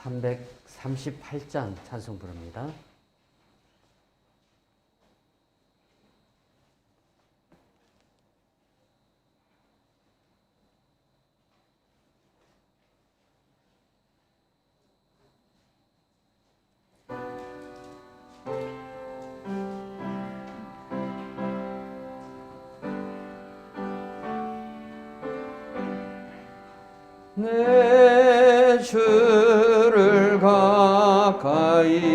338장 찬송 부릅니다. 내 주를 가까이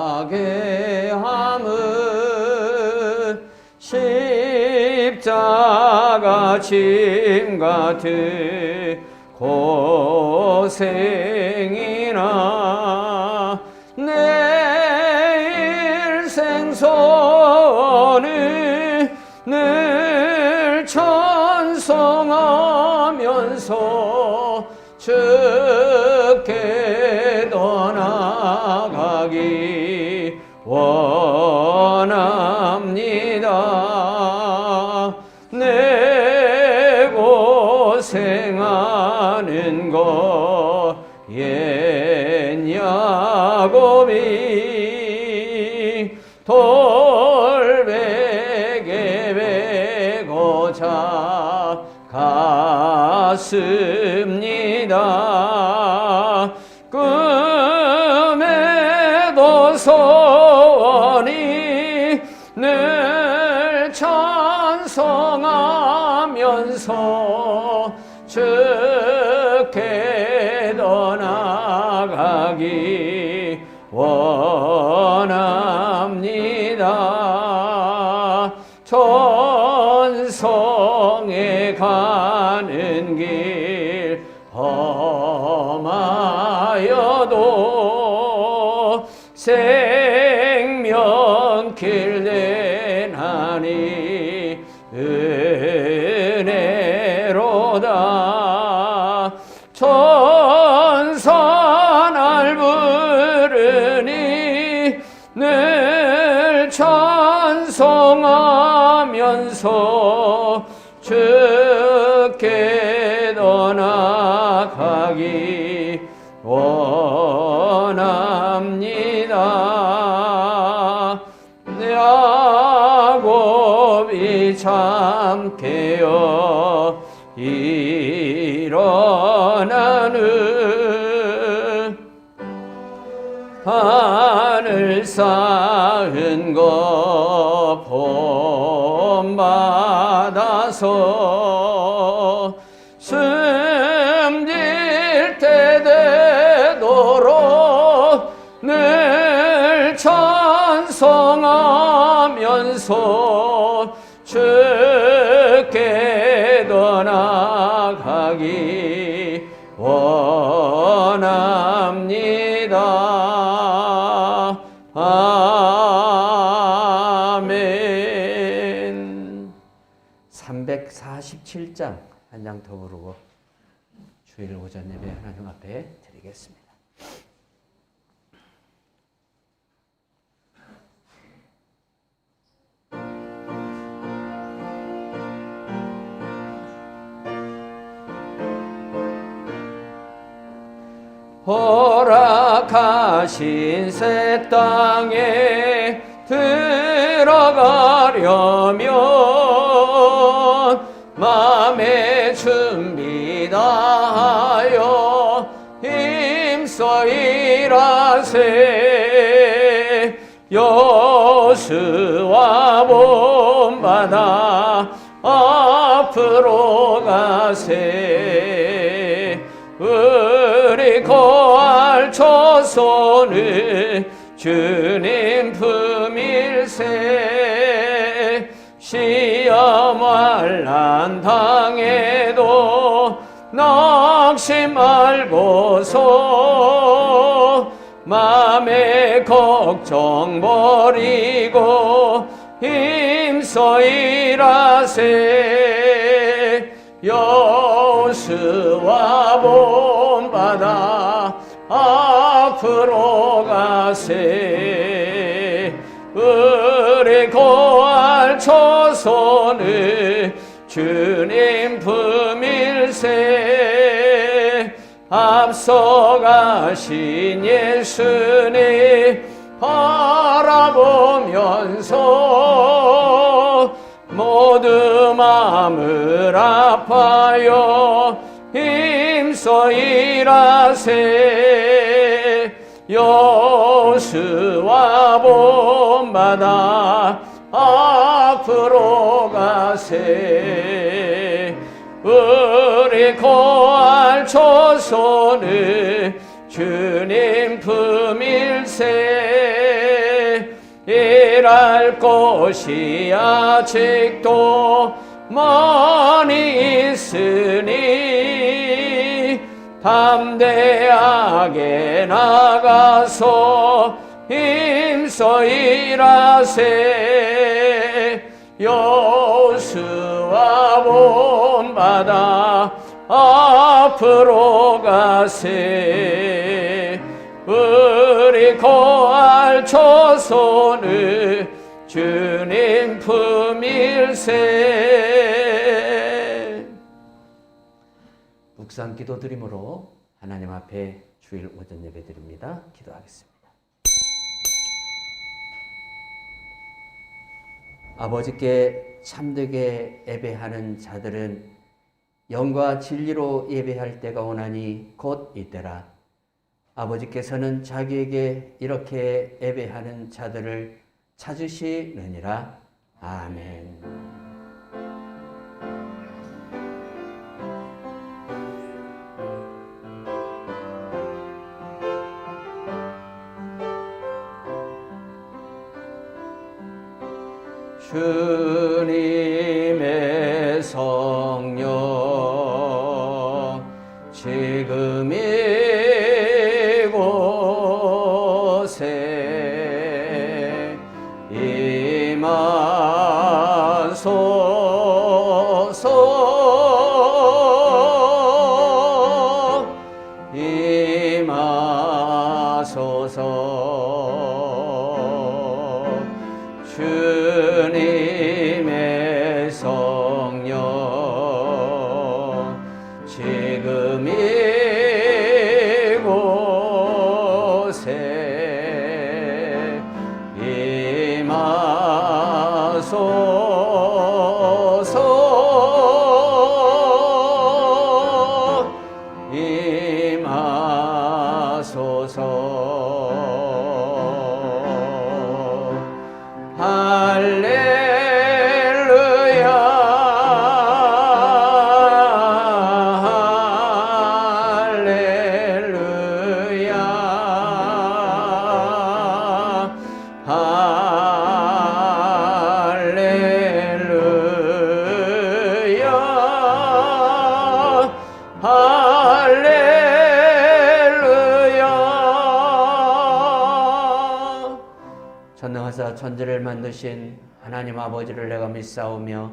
하게 함은 십자가 짐 같은 고생이나 내 일생 소원을 늘 찬송하면서 주께 떠나가기 원합니다. 내 고생하는 것 옛 야곱이 돌베개 메고 갔습니다. 꿈에도 소원이 늘 찬송하면서 주께 떠나가기 원합니다. 천성에 가는 길 험하여도 생명길 내나니 은혜로다. 천사 날 부르니 늘 찬송하면서 주께 떠나가기 원합니다. 야곱이 잠 깨어 일어나는 하늘 쌓은 것 본받아서 숨질 때 되도록 늘 찬송하면서 주께 떠나가기 원합니다. 아멘. 347장 한 장 더 부르고 주일 오전 예배 하나님 앞에 드리겠습니다. 허락하신 새 땅에 들어가려면 마음의 준비 다하여 힘써 일하세. 여수와 본받아 앞으로 가세. 우리 거할 조선을 주님 품일세. 시험 환난 당해도 낙심 말고서 맘의 걱정 버리고 힘써 일하세. 여호수아 본받아 앞으로 가세. 우리 거할 조선을 주님 품일세. 앞서가신 예수님 바라보면서 모두 마음을 아파요 힘써 일하세 여수와 본받아 앞으로 가세 우리 거할 조선을 주님 품일세 일할 곳이 아직도 많이 있으니 담대하게 나가서 힘써 일하세 여수와 본받아 앞으로 가세 우리 거할 조선을 주님 품일세. 묵상 기도 드림으로 하나님 앞에 주일 오전 예배 드립니다. 기도하겠습니다. 아버지께 참되게 예배하는 자들은 영과 진리로 예배할 때가 오나니 곧 이때라. 아버지께서는 자기에게 이렇게 예배하는 자들을 찾으시느니라. 아멘. 주님의 성령 지금 이곳에 임하소서 주님의 성령 지금 이곳에 임하소서 할렐루야 할렐루야 할렐루야. 전능하사 천지를 만드신 하나님 아버지를 내가 믿사오며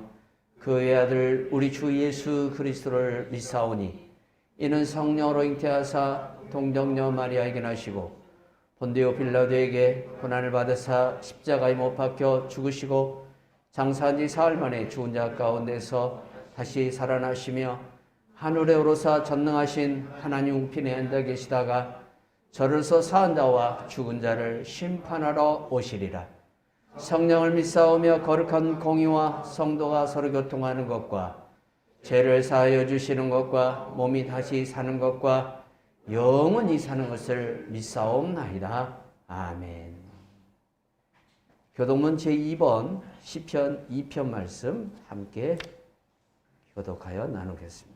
그의 아들 우리 주 예수 그리스도를 믿사오니 이는 성령으로 잉태하사 동정녀 마리아에게 나시고 본디오 빌라도에게 고난을 받으사 십자가에 못 박혀 죽으시고 장사한 지 사흘 만에 죽은 자 가운데서 다시 살아나시며 하늘에 오르사 전능하신 하나님 우편에 앉아 계시다가 저를서 사한 자와 죽은 자를 심판하러 오시리라. 성령을 믿사오며 거룩한 공의와 성도가 서로 교통하는 것과 죄를 사하여 주시는 것과 몸이 다시 사는 것과 영원히 사는 것을 믿사옵나이다. 아멘. 교독문 제2번 시편 2편 말씀 함께 교독하여 나누겠습니다.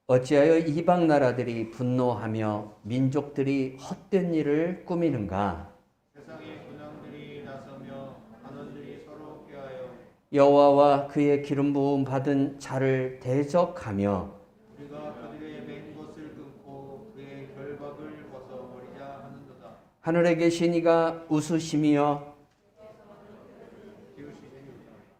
어찌하여 이방 나라들이 분노하며 민족들이 헛된 일을 꾸미는가? 세상의 군왕들이 나서며 관원들이 서로 꾀하여 여호와와 그의 기름 부음 받은 자를 대적하며 우리가 그들의 맨 것을 끊고 그의 결박을 벗어버리자 하는도다. 하늘에 계신 이가 웃으시며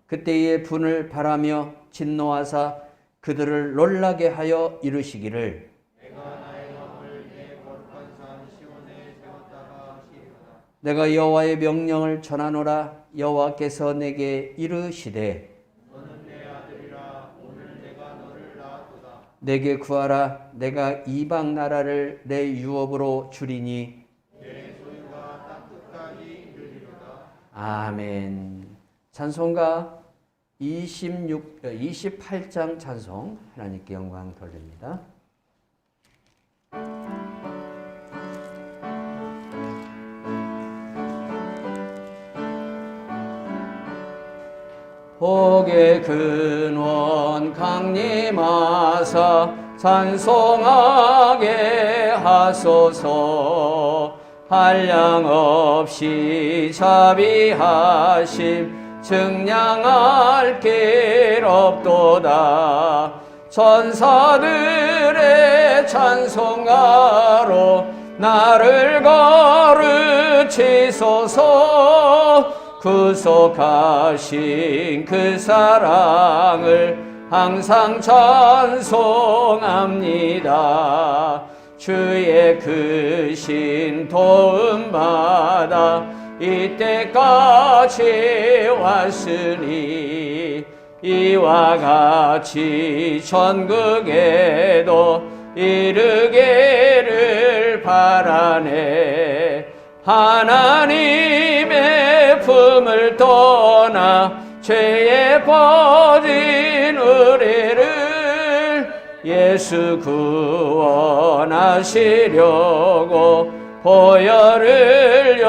그때의 분을 바라며 진노하사 그들을 놀라게 하여 이르시기를 내가 나의 왕을 내 거룩한 산 시온에 세웠다가 하시리로다. 내가 여호와의 명령을 전하노라. 여호와께서 내게 이르시되 너는 내 아들이라 오늘 내가 너를 낳았도다. 내게 구하라. 내가 이방 나라를 내 유업으로 주리니. 내 소유가 땅끝까지 이르리로다. 아멘. 찬송가 28장 찬송 하나님께 영광 돌립니다. 복의 근원 강림하사 찬송하게 하소서. 한량없이 자비하심 증량할 길 없도다. 천사들의 찬송가로 나를 거르치소서. 구속하신 그 사랑을 항상 찬송합니다. 주의 크신 도움받아 이때까지 왔으니 이와 같이 전국에도 이르기를 바라네. 하나님의 품을 떠나 죄에 빠진 우리를 예수 구원하시려고 보혈을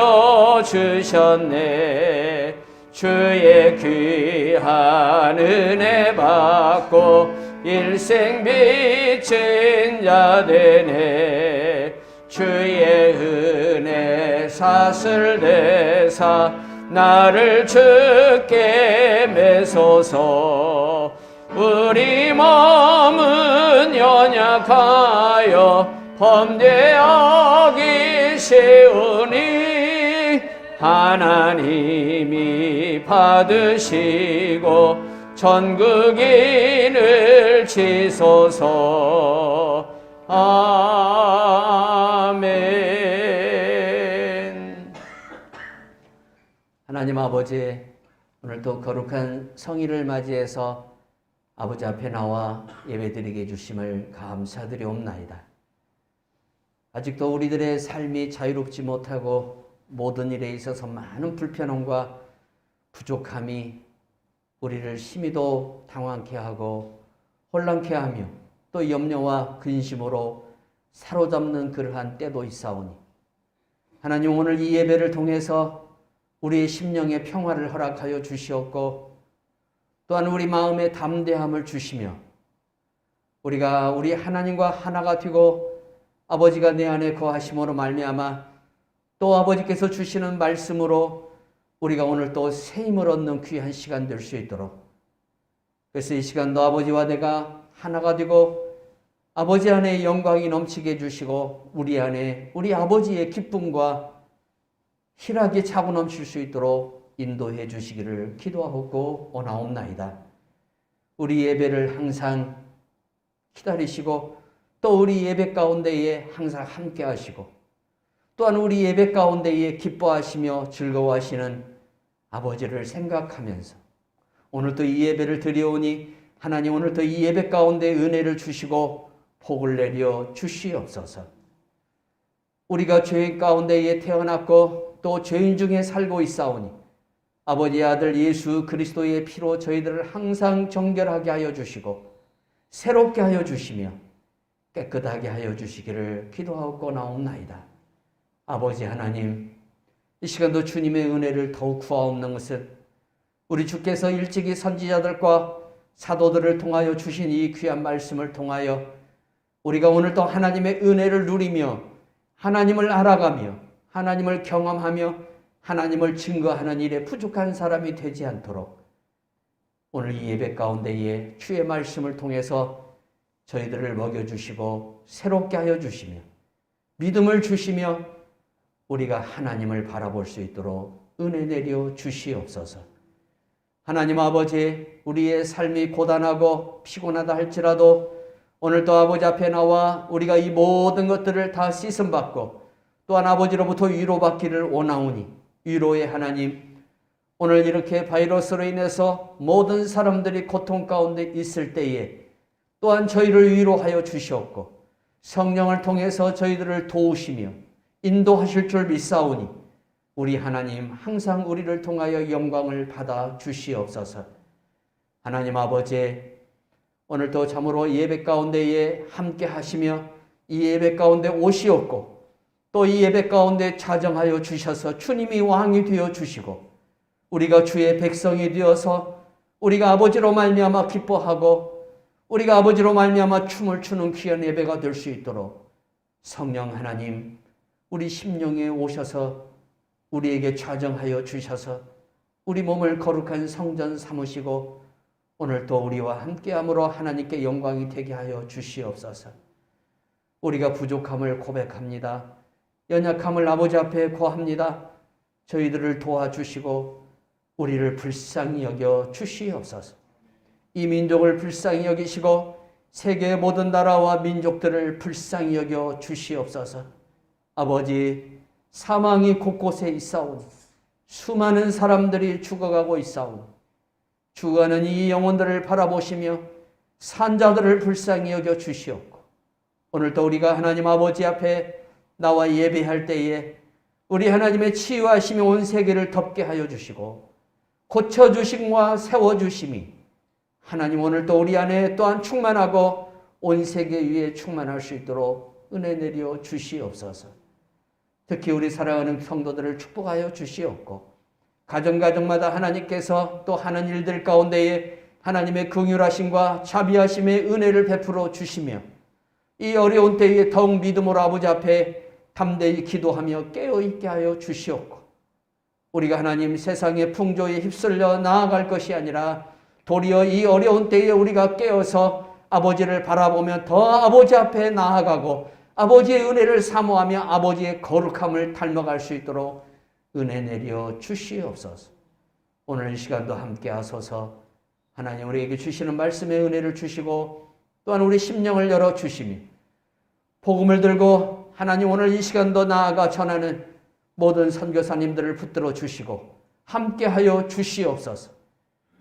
여주셨네. 주의 귀한 은혜 받고 일생 빚진 자 되네. 주의 은혜 사슬대사 나를 주께 매소서. 우리 몸은 연약하여 범죄하기 쉬우니 하나님이 받으시고 전국인을 치소서. 아멘. 하나님 아버지, 오늘도 거룩한 성일을 맞이해서 아버지 앞에 나와 예배드리게 해주심을 감사드리옵나이다. 아직도 우리들의 삶이 자유롭지 못하고 모든 일에 있어서 많은 불편함과 부족함이 우리를 심히도 당황케 하고 혼란케 하며 또 염려와 근심으로 사로잡는 그러한 때도 있사오니 하나님, 오늘 이 예배를 통해서 우리의 심령의 평화를 허락하여 주시옵고 또한 우리 마음의 담대함을 주시며 우리가 우리 하나님과 하나가 되고 아버지가 내 안에 거하심으로 말미암아 또 아버지께서 주시는 말씀으로 우리가 오늘 또 새 힘을 얻는 귀한 시간 될 수 있도록, 그래서 이 시간도 아버지와 내가 하나가 되고 아버지 안에 영광이 넘치게 해주시고 우리 안에 우리 아버지의 기쁨과 희락이 차고 넘칠 수 있도록 인도해 주시기를 기도하고 원하옵나이다. 우리 예배를 항상 기다리시고 또 우리 예배 가운데에 항상 함께 하시고 또한 우리 예배 가운데에 기뻐하시며 즐거워하시는 아버지를 생각하면서 오늘도 이 예배를 드려오니 하나님, 오늘도 이 예배 가운데 은혜를 주시고 복을 내려 주시옵소서. 우리가 죄인 가운데에 태어났고 또 죄인 중에 살고 있사오니 아버지의 아들 예수 그리스도의 피로 저희들을 항상 정결하게 하여 주시고 새롭게 하여 주시며 깨끗하게 하여 주시기를 기도하고 나옵나이다. 아버지 하나님, 이 시간도 주님의 은혜를 더욱 구하옵는 것은 우리 주께서 일찍이 선지자들과 사도들을 통하여 주신 이 귀한 말씀을 통하여 우리가 오늘도 하나님의 은혜를 누리며 하나님을 알아가며 하나님을 경험하며 하나님을 증거하는 일에 부족한 사람이 되지 않도록 오늘 이 예배 가운데에 주의 말씀을 통해서 저희들을 먹여주시고 새롭게 하여 주시며 믿음을 주시며 우리가 하나님을 바라볼 수 있도록 은혜 내려 주시옵소서. 하나님 아버지, 우리의 삶이 고단하고 피곤하다 할지라도 오늘도 아버지 앞에 나와 우리가 이 모든 것들을 다 씻음받고 또한 아버지로부터 위로받기를 원하오니 위로의 하나님, 오늘 이렇게 바이러스로 인해서 모든 사람들이 고통 가운데 있을 때에 또한 저희를 위로하여 주시옵고 성령을 통해서 저희들을 도우시며 인도하실 줄 믿사오니 우리 하나님 항상 우리를 통하여 영광을 받아 주시옵소서. 하나님 아버지, 오늘도 참으로 예배 가운데에 함께 하시며 이 예배 가운데 오시옵고 또 이 예배 가운데 자정하여 주셔서 주님이 왕이 되어 주시고 우리가 주의 백성이 되어서 우리가 아버지로 말미암아 기뻐하고 우리가 아버지로 말미암아 춤을 추는 귀한 예배가 될 수 있도록 성령 하나님 우리 심령에 오셔서 우리에게 자정하여 주셔서 우리 몸을 거룩한 성전 삼으시고 오늘도 우리와 함께함으로 하나님께 영광이 되게 하여 주시옵소서. 우리가 부족함을 고백합니다. 연약함을 아버지 앞에 고합니다. 저희들을 도와주시고 우리를 불쌍히 여겨 주시옵소서. 이 민족을 불쌍히 여기시고 세계의 모든 나라와 민족들을 불쌍히 여겨 주시옵소서. 아버지, 사망이 곳곳에 있사오니 수많은 사람들이 죽어가고 있사오니 죽어가는 이 영혼들을 바라보시며 산자들을 불쌍히 여겨 주시옵고 오늘도 우리가 하나님 아버지 앞에 나와 예배할 때에 우리 하나님의 치유하심이 온 세계를 덮게 하여 주시고 고쳐주심과 세워주심이 하나님 오늘도 우리 안에 또한 충만하고 온 세계 위에 충만할 수 있도록 은혜 내려 주시옵소서. 특히 우리 사랑하는 성도들을 축복하여 주시옵고 가정가정마다 하나님께서 또 하는 일들 가운데에 하나님의 긍휼하심과 자비하심의 은혜를 베풀어 주시며 이 어려운 때에 더욱 믿음으로 아버지 앞에 담대히 기도하며 깨어있게 하여 주시옵고 우리가 하나님 세상의 풍조에 휩쓸려 나아갈 것이 아니라 도리어 이 어려운 때에 우리가 깨어서 아버지를 바라보며 더 아버지 앞에 나아가고 아버지의 은혜를 사모하며 아버지의 거룩함을 닮아갈 수 있도록 은혜 내려 주시옵소서. 오늘 이 시간도 함께 하소서. 하나님 우리에게 주시는 말씀의 은혜를 주시고 또한 우리 심령을 열어 주시며 복음을 들고 하나님 오늘 이 시간도 나아가 전하는 모든 선교사님들을 붙들어 주시고 함께하여 주시옵소서.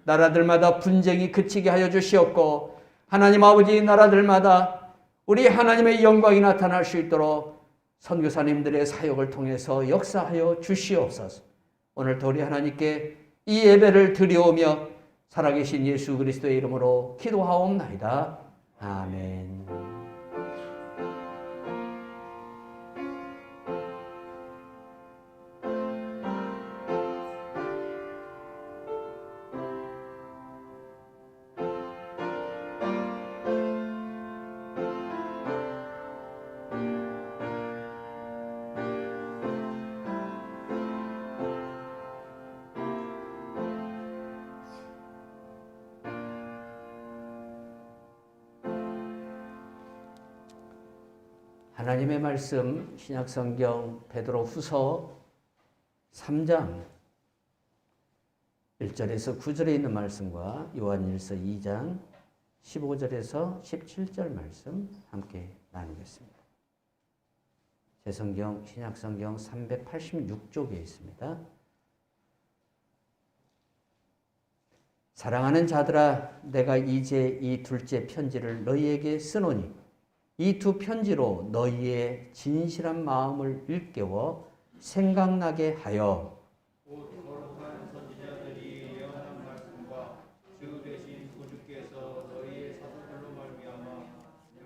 나라들마다 분쟁이 그치게 하여 주시옵고 하나님 아버지 나라들마다 우리 하나님의 영광이 나타날 수 있도록 선교사님들의 사역을 통해서 역사하여 주시옵소서. 오늘도 우리 하나님께 이 예배를 드리오며 살아계신 예수 그리스도의 이름으로 기도하옵나이다. 아멘. 하나님의 말씀 신약성경 베드로후서 3장 1절에서 9절에 있는 말씀과 요한일서 2장 15절에서 17절 말씀 함께 나누겠습니다. 제 성경 신약성경 386쪽에 있습니다. 사랑하는 자들아, 내가 이제 이 둘째 편지를 너희에게 쓰노니 이 두 편지로 너희의 진실한 마음을 일깨워 생각나게 하여 곧 거룩한 선지자들이 예언한 말씀과 주 대신 구주께서 너희의 사도들로 말미암아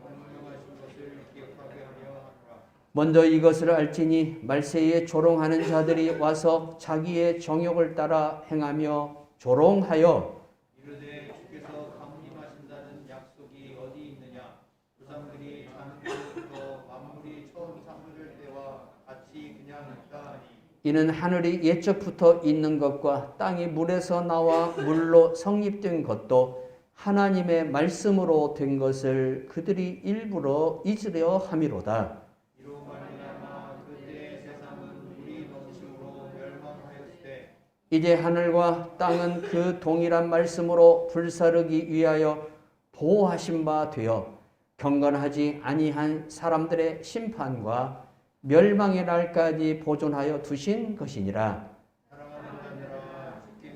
명령하신 것을 기억하게 하려 하노라. 먼저 이것을 알지니 말세에 조롱하는 자들이 와서 자기의 정욕을 따라 행하며 조롱하여 이르되 주께서 강림하신다는 약속이 어디 있느냐? 조상들이 장래부터 만물이 처음 창조될 때와 같이 그냥 있다 하니 이는 하늘이 옛적부터 있는 것과 땅이 물에서 나와 물로 성립된 것도 하나님의 말씀으로 된 것을 그들이 일부러 잊으려 함이로다. 이로 말미암아 그때의 세상은 우리 넘침으로 멸망하였을 때 이제 하늘과 땅은 그 동일한 말씀으로 불사르기 위하여 보호하신 바 되어 경건하지 아니한 사람들의 심판과 멸망의 날까지 보존하여 두신 것이니라. 사랑하는 자들아, 주께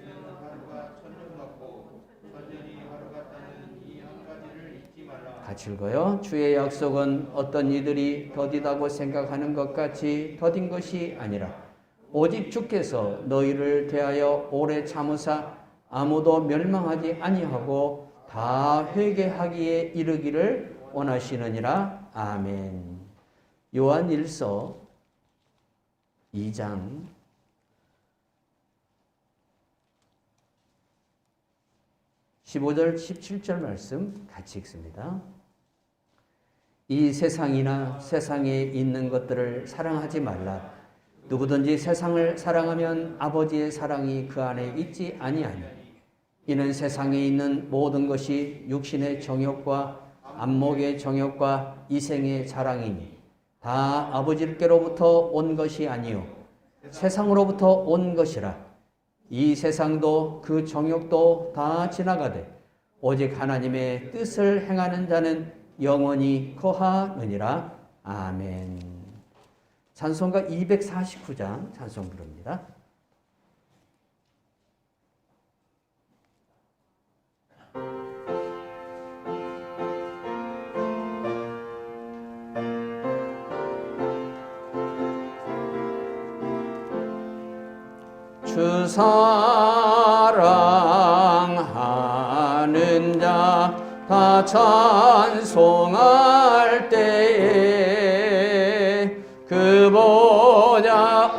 같이 읽어요. 주의 약속은 어떤 이들이 더디다고 생각하는 것 같이 더딘 것이 아니라 오직 주께서 너희를 대하여 오래 참으사 아무도 멸망하지 아니하고 다 회개하기에 이르기를 원하시느니라. 아멘. 요한 1서 2장 15절 17절 말씀 같이 읽습니다. 이 세상이나 세상에 있는 것들을 사랑하지 말라. 누구든지 세상을 사랑하면 아버지의 사랑이 그 안에 있지 아니하니 이는 세상에 있는 모든 것이 육신의 정욕과 안목의 정욕과 이생의 자랑이니 다 아버지께로부터 온 것이 아니요 세상으로부터 온 것이라. 이 세상도 그 정욕도 다 지나가되 오직 하나님의 뜻을 행하는 자는 영원히 거하느니라. 아멘. 찬송가 249장 찬송 부릅니다. 주 사랑하는 자 다 찬송할 때에 그 보좌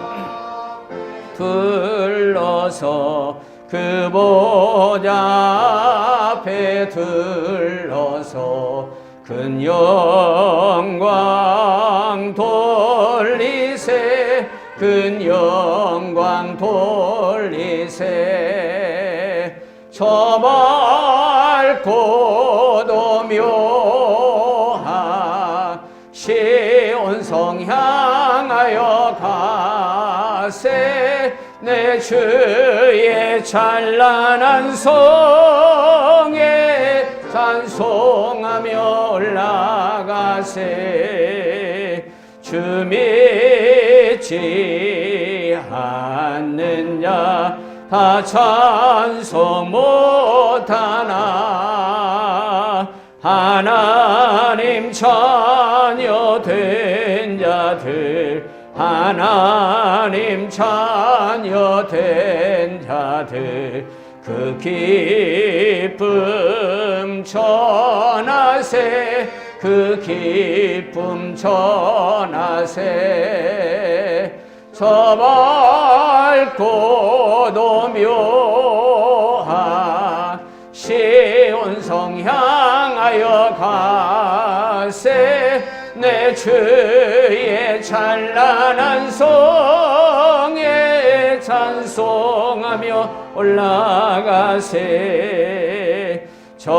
들러서 그 보좌 앞에 들러서 큰 영광 돌리세 큰 영광 돌리세 저 맑고도 묘한 시온성 향하여 가세 내 주의 찬란한 성에 찬송하며 올라가세 주 믿지 않는 자 다 찬송 못하나 하나님 자녀 된 자들 하나님 자녀 된 자들 그 기쁨 전하세 그 기쁨 전하세 저 밝고도 묘한 시온성 향하여 가세 내 주의 찬란한 성에 찬송하며 올라가세 저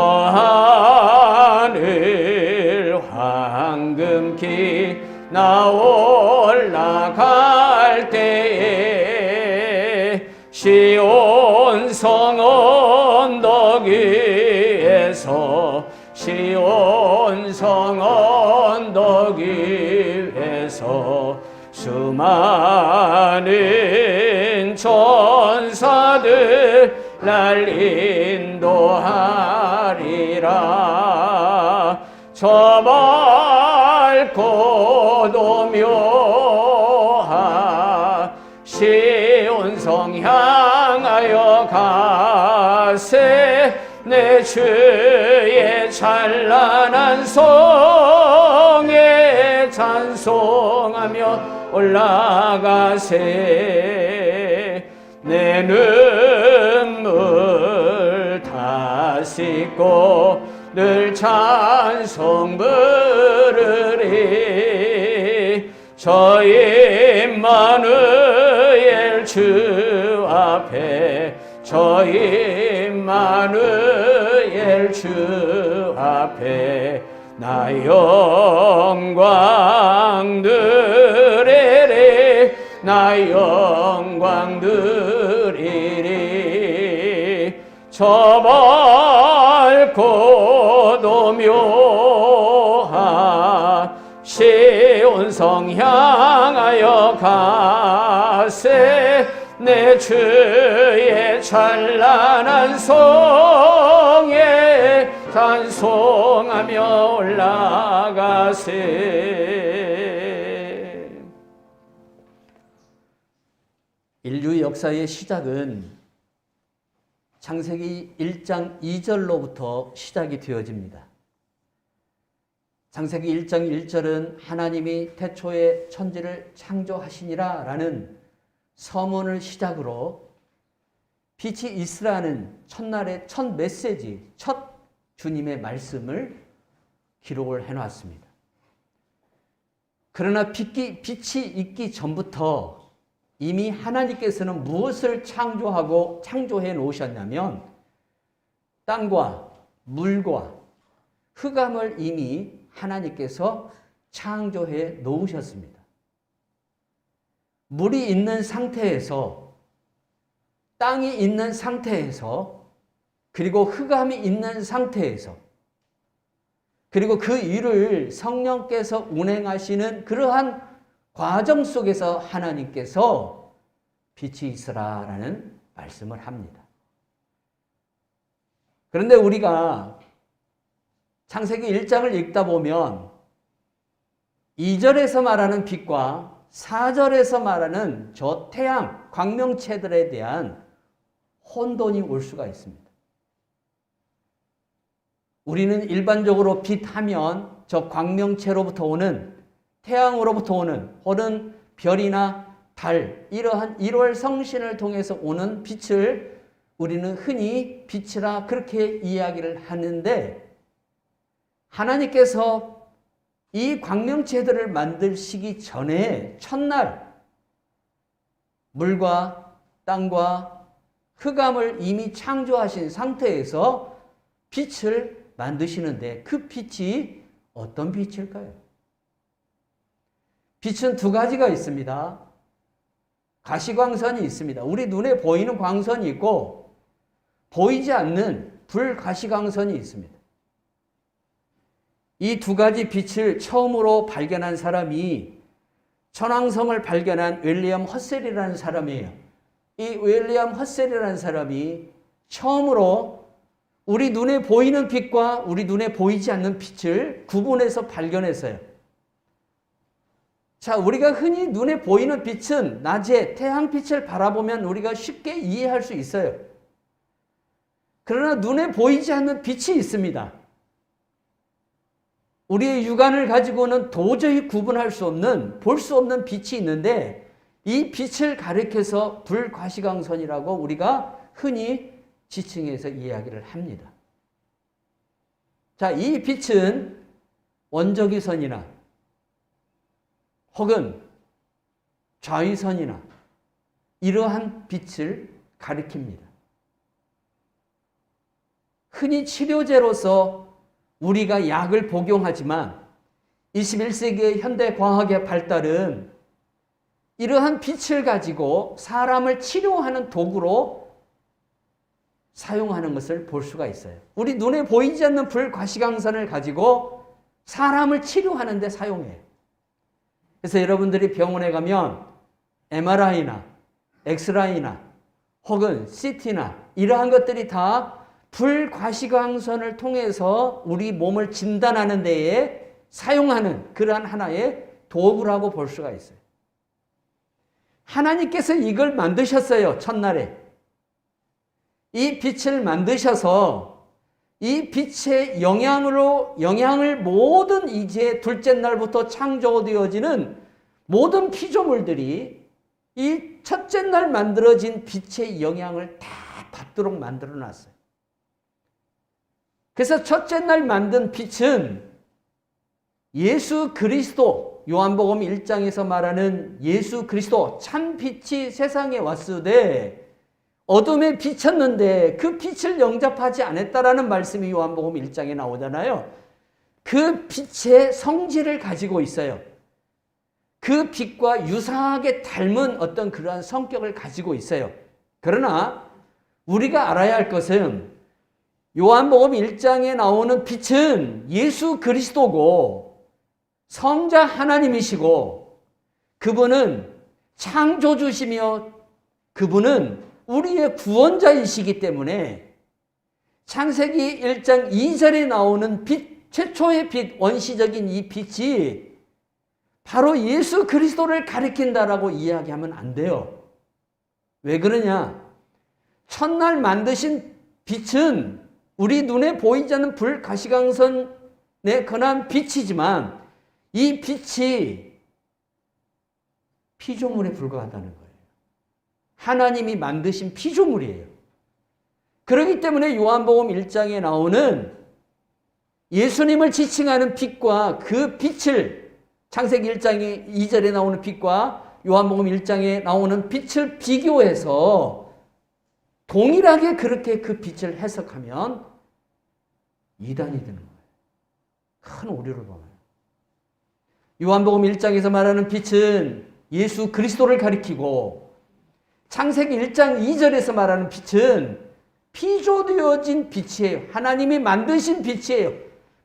하늘 황금길 나 올라갈 때에 시온성 언덕 위에서 시온성 언덕 위에서 수많은 천사들 날 인도하리라 저 밝고도 묘한 시온성 향하여 가세 내 주의 찬란한 성에 찬송하며 올라가세 내 눈물 다 씻고 늘 찬송 부르리 저 임마누엘 주 앞에 저 임마누엘 주 앞에 나 영광 드리리 나 영광 드리리 저 밝고도 묘한 시온성 향하여 가세 내 주의 찬란한 성에 찬송하며 올라 일어나세. 인류 역사의 시작은 창세기 1장 2절로부터 시작이 되어집니다. 창세기 1장 1절은 하나님이 태초에 천지를 창조하시니라 라는 서문을 시작으로 빛이 있으라는 첫날의 첫 메시지, 첫 주님의 말씀을 기록을 해놨습니다. 그러나 빛이 있기 전부터 이미 하나님께서는 무엇을 창조해 놓으셨냐면 땅과 물과 흑암을 이미 하나님께서 창조해 놓으셨습니다. 물이 있는 상태에서, 땅이 있는 상태에서, 그리고 흑암이 있는 상태에서, 그리고 그 일을 성령께서 운행하시는 그러한 과정 속에서 하나님께서 빛이 있으라라는 말씀을 합니다. 그런데 우리가 창세기 1장을 읽다 보면 2절에서 말하는 빛과 4절에서 말하는 저 태양, 광명체들에 대한 혼돈이 올 수가 있습니다. 우리는 일반적으로 빛하면 저 광명체로부터 오는, 태양으로부터 오는, 혹은 별이나 달, 이러한 1월 성신을 통해서 오는 빛을 우리는 흔히 빛이라 그렇게 이야기를 하는데, 하나님께서 이 광명체들을 만드시기 전에 첫날 물과 땅과 흑암을 이미 창조하신 상태에서 빛을 만드시는데, 그 빛이 어떤 빛일까요? 빛은 두 가지가 있습니다. 가시광선이 있습니다. 우리 눈에 보이는 광선이 있고 보이지 않는 불가시광선이 있습니다. 이 두 가지 빛을 처음으로 발견한 사람이 천왕성을 발견한 윌리엄 허셀이라는 사람이에요. 이 윌리엄 허셀이라는 사람이 처음으로 우리 눈에 보이는 빛과 우리 눈에 보이지 않는 빛을 구분해서 발견했어요. 자, 우리가 흔히 눈에 보이는 빛은 낮에 태양빛을 바라보면 우리가 쉽게 이해할 수 있어요. 그러나 눈에 보이지 않는 빛이 있습니다. 우리의 육안을 가지고는 도저히 구분할 수 없는, 볼 수 없는 빛이 있는데, 이 빛을 가리켜서 불가시광선이라고 우리가 흔히 지칭해서 이야기를 합니다. 자, 이 빛은 원적외선이나 혹은 좌위선이나 이러한 빛을 가리킵니다. 흔히 치료제로서 우리가 약을 복용하지만 21세기의 현대 과학의 발달은 이러한 빛을 가지고 사람을 치료하는 도구로 사용하는 것을 볼 수가 있어요. 우리 눈에 보이지 않는 불가시광선을 가지고 사람을 치료하는 데 사용해요. 그래서 여러분들이 병원에 가면 MRI나 엑스라이나 혹은 CT나 이러한 것들이 다 불가시광선을 통해서 우리 몸을 진단하는 데에 사용하는 그러한 하나의 도구라고 볼 수가 있어요. 하나님께서 이걸 만드셨어요. 첫날에. 이 빛을 만드셔서 이 빛의 영향을 모든 이제 둘째 날부터 창조되어지는 모든 피조물들이 이 첫째 날 만들어진 빛의 영향을 다 받도록 만들어 놨어요. 그래서 첫째 날 만든 빛은 예수 그리스도, 요한복음 1장에서 말하는 예수 그리스도 참 빛이 세상에 왔으되 어둠에 비쳤는데 그 빛을 영접하지 않았다라는 말씀이 요한복음 1장에 나오잖아요. 그 빛의 성질을 가지고 있어요. 그 빛과 유사하게 닮은 어떤 그러한 성격을 가지고 있어요. 그러나 우리가 알아야 할 것은 요한복음 1장에 나오는 빛은 예수 그리스도고 성자 하나님이시고 그분은 창조주시며 그분은 우리의 구원자이시기 때문에 창세기 1장 2절에 나오는 빛, 최초의 빛, 원시적인 이 빛이 바로 예수 그리스도를 가리킨다라고 이야기하면 안 돼요. 왜 그러냐? 첫날 만드신 빛은 우리 눈에 보이지 않는 불 가시광선에 관한 빛이지만 이 빛이 피조물에 불과하다는 거예요. 하나님이 만드신 피조물이에요. 그렇기 때문에 요한복음 1장에 나오는 예수님을 지칭하는 빛과 그 빛을 창세기 1장 2절에 나오는 빛과 요한복음 1장에 나오는 빛을 비교해서 동일하게 그렇게 그 빛을 해석하면 이단이 되는 거예요. 큰 오류를 범해요. 요한복음 1장에서 말하는 빛은 예수 그리스도를 가리키고 창세기 1장 2절에서 말하는 빛은 피조되어진 빛이에요. 하나님이 만드신 빛이에요.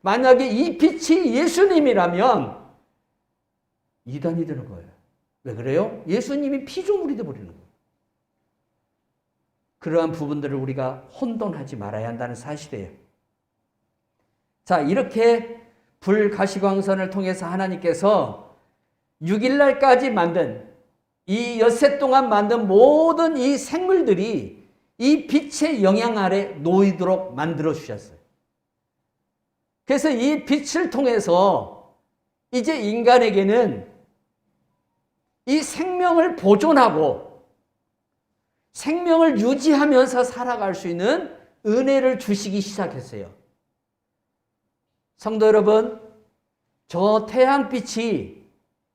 만약에 이 빛이 예수님이라면 이단이 되는 거예요. 왜 그래요? 예수님이 피조물이 되어버리는 거예요. 그러한 부분들을 우리가 혼돈하지 말아야 한다는 사실이에요. 자, 이렇게 불가시광선을 통해서 하나님께서 6일날까지 만든 이 엿새 동안 만든 모든 이 생물들이 이 빛의 영향 아래 놓이도록 만들어 주셨어요. 그래서 이 빛을 통해서 이제 인간에게는 이 생명을 보존하고 생명을 유지하면서 살아갈 수 있는 은혜를 주시기 시작했어요. 성도 여러분, 저 태양빛이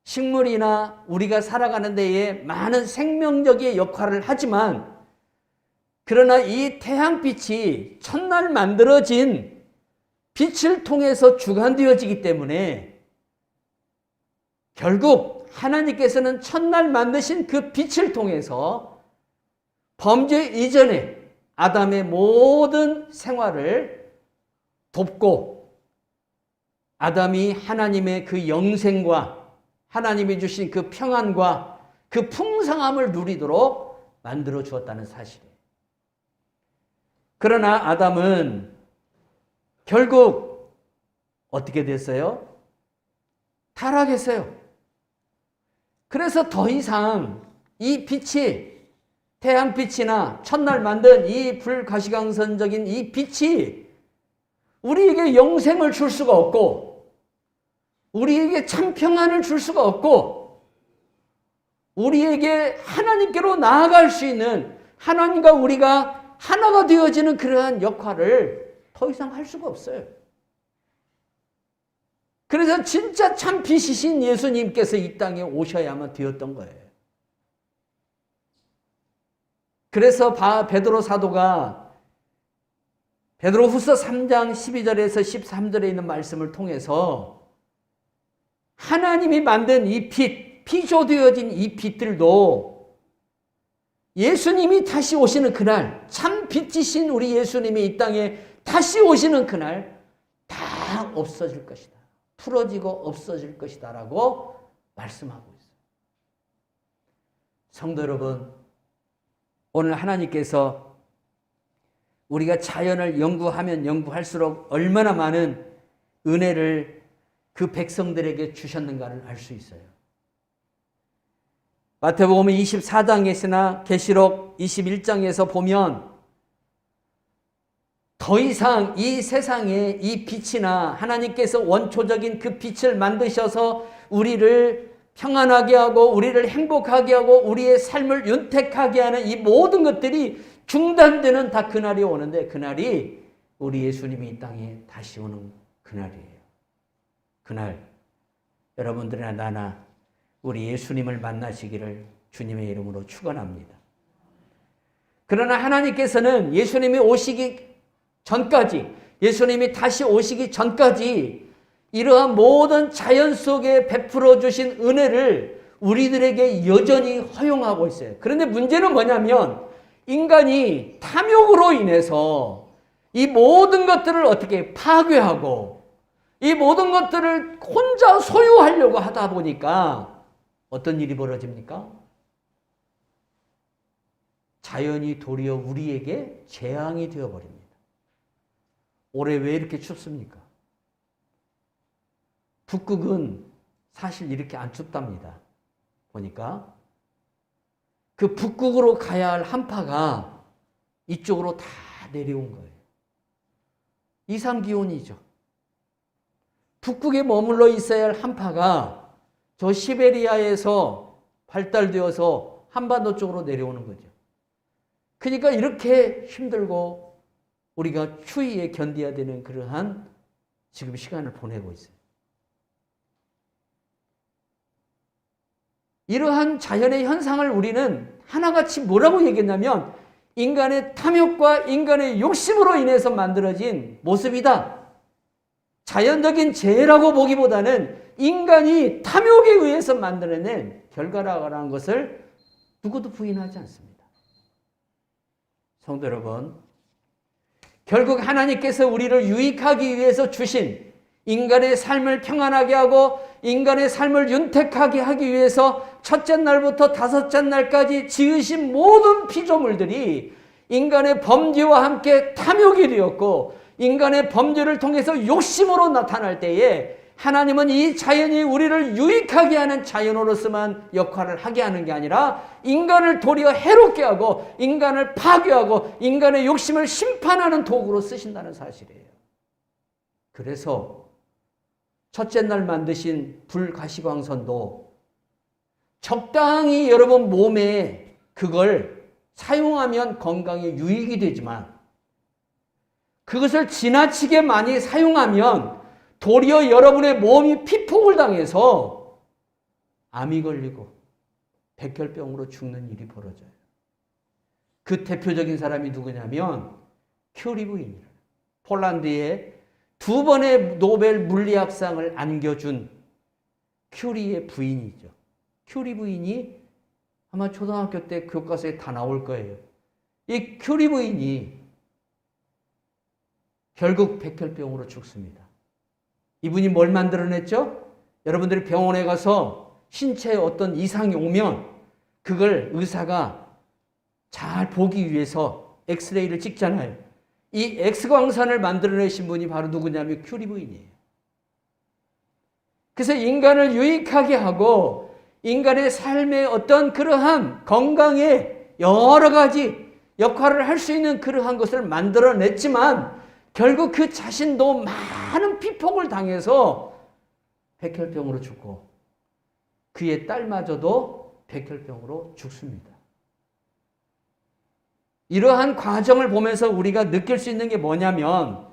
식물이나 우리가 살아가는 데에 많은 생명력의 역할을 하지만 그러나 이 태양빛이 첫날 만들어진 빛을 통해서 주관되어지기 때문에 결국 하나님께서는 첫날 만드신 그 빛을 통해서 범죄 이전에 아담의 모든 생활을 돕고 아담이 하나님의 그 영생과 하나님이 주신 그 평안과 그 풍성함을 누리도록 만들어 주었다는 사실이에요. 그러나 아담은 결국 어떻게 됐어요? 타락했어요. 그래서 더 이상 이 빛이 태양빛이나 첫날 만든 이 불가시광선적인 이 빛이 우리에게 영생을 줄 수가 없고 우리에게 참 평안을 줄 수가 없고 우리에게 하나님께로 나아갈 수 있는 하나님과 우리가 하나가 되어지는 그러한 역할을 더 이상 할 수가 없어요. 그래서 진짜 참 빛이신 예수님께서 이 땅에 오셔야만 되었던 거예요. 그래서 베드로 사도가 베드로후서 3장 12절에서 13절에 있는 말씀을 통해서 하나님이 만든 이 빛, 피조되어진 이 빛들도 예수님이 다시 오시는 그날, 참 빛이신 우리 예수님이 이 땅에 다시 오시는 그날 다 없어질 것이다. 풀어지고 없어질 것이다 라고 말씀하고 있어요. 성도 여러분, 오늘 하나님께서 우리가 자연을 연구하면 연구할수록 얼마나 많은 은혜를 그 백성들에게 주셨는가를 알 수 있어요. 마태복음 24장에서나 계시록 21장에서 보면 더 이상 이 세상에 이 빛이나 하나님께서 원초적인 그 빛을 만드셔서 우리를 평안하게 하고 우리를 행복하게 하고 우리의 삶을 윤택하게 하는 이 모든 것들이 중단되는 다 그날이 오는데 그날이 우리 예수님이 이 땅에 다시 오는 그날이에요. 그날 여러분들이나 나나 우리 예수님을 만나시기를 주님의 이름으로 축원합니다. 그러나 하나님께서는 예수님이 오시기 전까지 예수님이 다시 오시기 전까지 이러한 모든 자연 속에 베풀어 주신 은혜를 우리들에게 여전히 허용하고 있어요. 그런데 문제는 뭐냐면 인간이 탐욕으로 인해서 이 모든 것들을 어떻게 파괴하고 이 모든 것들을 혼자 소유하려고 하다 보니까 어떤 일이 벌어집니까? 자연이 도리어 우리에게 재앙이 되어버립니다. 올해 왜 이렇게 춥습니까? 북극은 사실 이렇게 안 춥답니다. 보니까 그 북극으로 가야 할 한파가 이쪽으로 다 내려온 거예요. 이상기온이죠. 북극에 머물러 있어야 할 한파가 저 시베리아에서 발달되어서 한반도 쪽으로 내려오는 거죠. 그러니까 이렇게 힘들고 우리가 추위에 견뎌야 되는 그러한 지금 시간을 보내고 있어요. 이러한 자연의 현상을 우리는 하나같이 뭐라고 얘기했냐면 인간의 탐욕과 인간의 욕심으로 인해서 만들어진 모습이다. 자연적인 재해라고 보기보다는 인간이 탐욕에 의해서 만들어낸 결과라는 것을 누구도 부인하지 않습니다. 성도 여러분, 결국 하나님께서 우리를 유익하기 위해서 주신 인간의 삶을 평안하게 하고 인간의 삶을 윤택하게 하기 위해서 첫째 날부터 다섯째 날까지 지으신 모든 피조물들이 인간의 범죄와 함께 탐욕이 되었고 인간의 범죄를 통해서 욕심으로 나타날 때에 하나님은 이 자연이 우리를 유익하게 하는 자연으로서만 역할을 하게 하는 게 아니라 인간을 도리어 해롭게 하고 인간을 파괴하고 인간의 욕심을 심판하는 도구로 쓰신다는 사실이에요. 그래서 첫째 날 만드신 불가시광선도 적당히 여러분 몸에 그걸 사용하면 건강에 유익이 되지만 그것을 지나치게 많이 사용하면 도리어 여러분의 몸이 피폭을 당해서 암이 걸리고 백혈병으로 죽는 일이 벌어져요. 그 대표적인 사람이 누구냐면 큐리 부인이에요. 폴란드에 2번의 노벨 물리학상을 안겨준 큐리의 부인이죠. 큐리 부인이 아마 초등학교 때 교과서에 다 나올 거예요. 이 큐리 부인이 결국 백혈병으로 죽습니다. 이분이 뭘 만들어냈죠? 여러분들이 병원에 가서 신체에 어떤 이상이 오면 그걸 의사가 잘 보기 위해서 엑스레이를 찍잖아요. 이 엑스광선을 만들어내신 분이 바로 누구냐면 큐리 부인이에요. 그래서 인간을 유익하게 하고 인간의 삶의 어떤 그러한 건강에 여러 가지 역할을 할 수 있는 그러한 것을 만들어냈지만 결국 그 자신도 많은 피폭을 당해서 백혈병으로 죽고 그의 딸마저도 백혈병으로 죽습니다. 이러한 과정을 보면서 우리가 느낄 수 있는 게 뭐냐면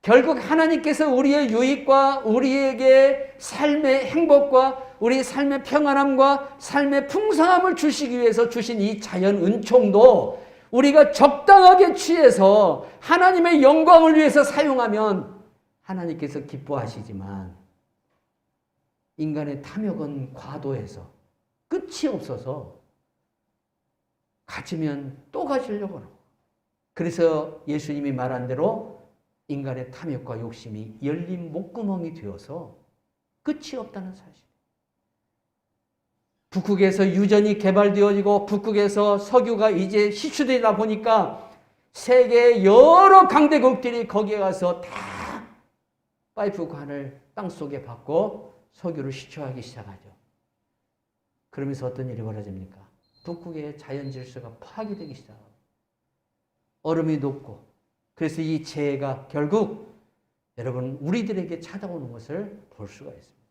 결국 하나님께서 우리의 유익과 우리에게 삶의 행복과 우리 삶의 평안함과 삶의 풍성함을 주시기 위해서 주신 이 자연 은총도 우리가 적당하게 취해서 하나님의 영광을 위해서 사용하면 하나님께서 기뻐하시지만 인간의 탐욕은 과도해서 끝이 없어서 가지면 또 가지려고 하고 그래서 예수님이 말한 대로 인간의 탐욕과 욕심이 열린 목구멍이 되어서 끝이 없다는 사실. 북극에서 유전이 개발되어지고 북극에서 석유가 이제 시추되다 보니까 세계의 여러 강대국들이 거기에 가서 다 파이프관을 땅속에 받고 석유를 시추하기 시작하죠. 그러면서 어떤 일이 벌어집니까? 북극의 자연 질서가 파괴되기 시작하고 얼음이 녹고 그래서 이 재해가 결국 여러분 우리들에게 찾아오는 것을 볼 수가 있습니다.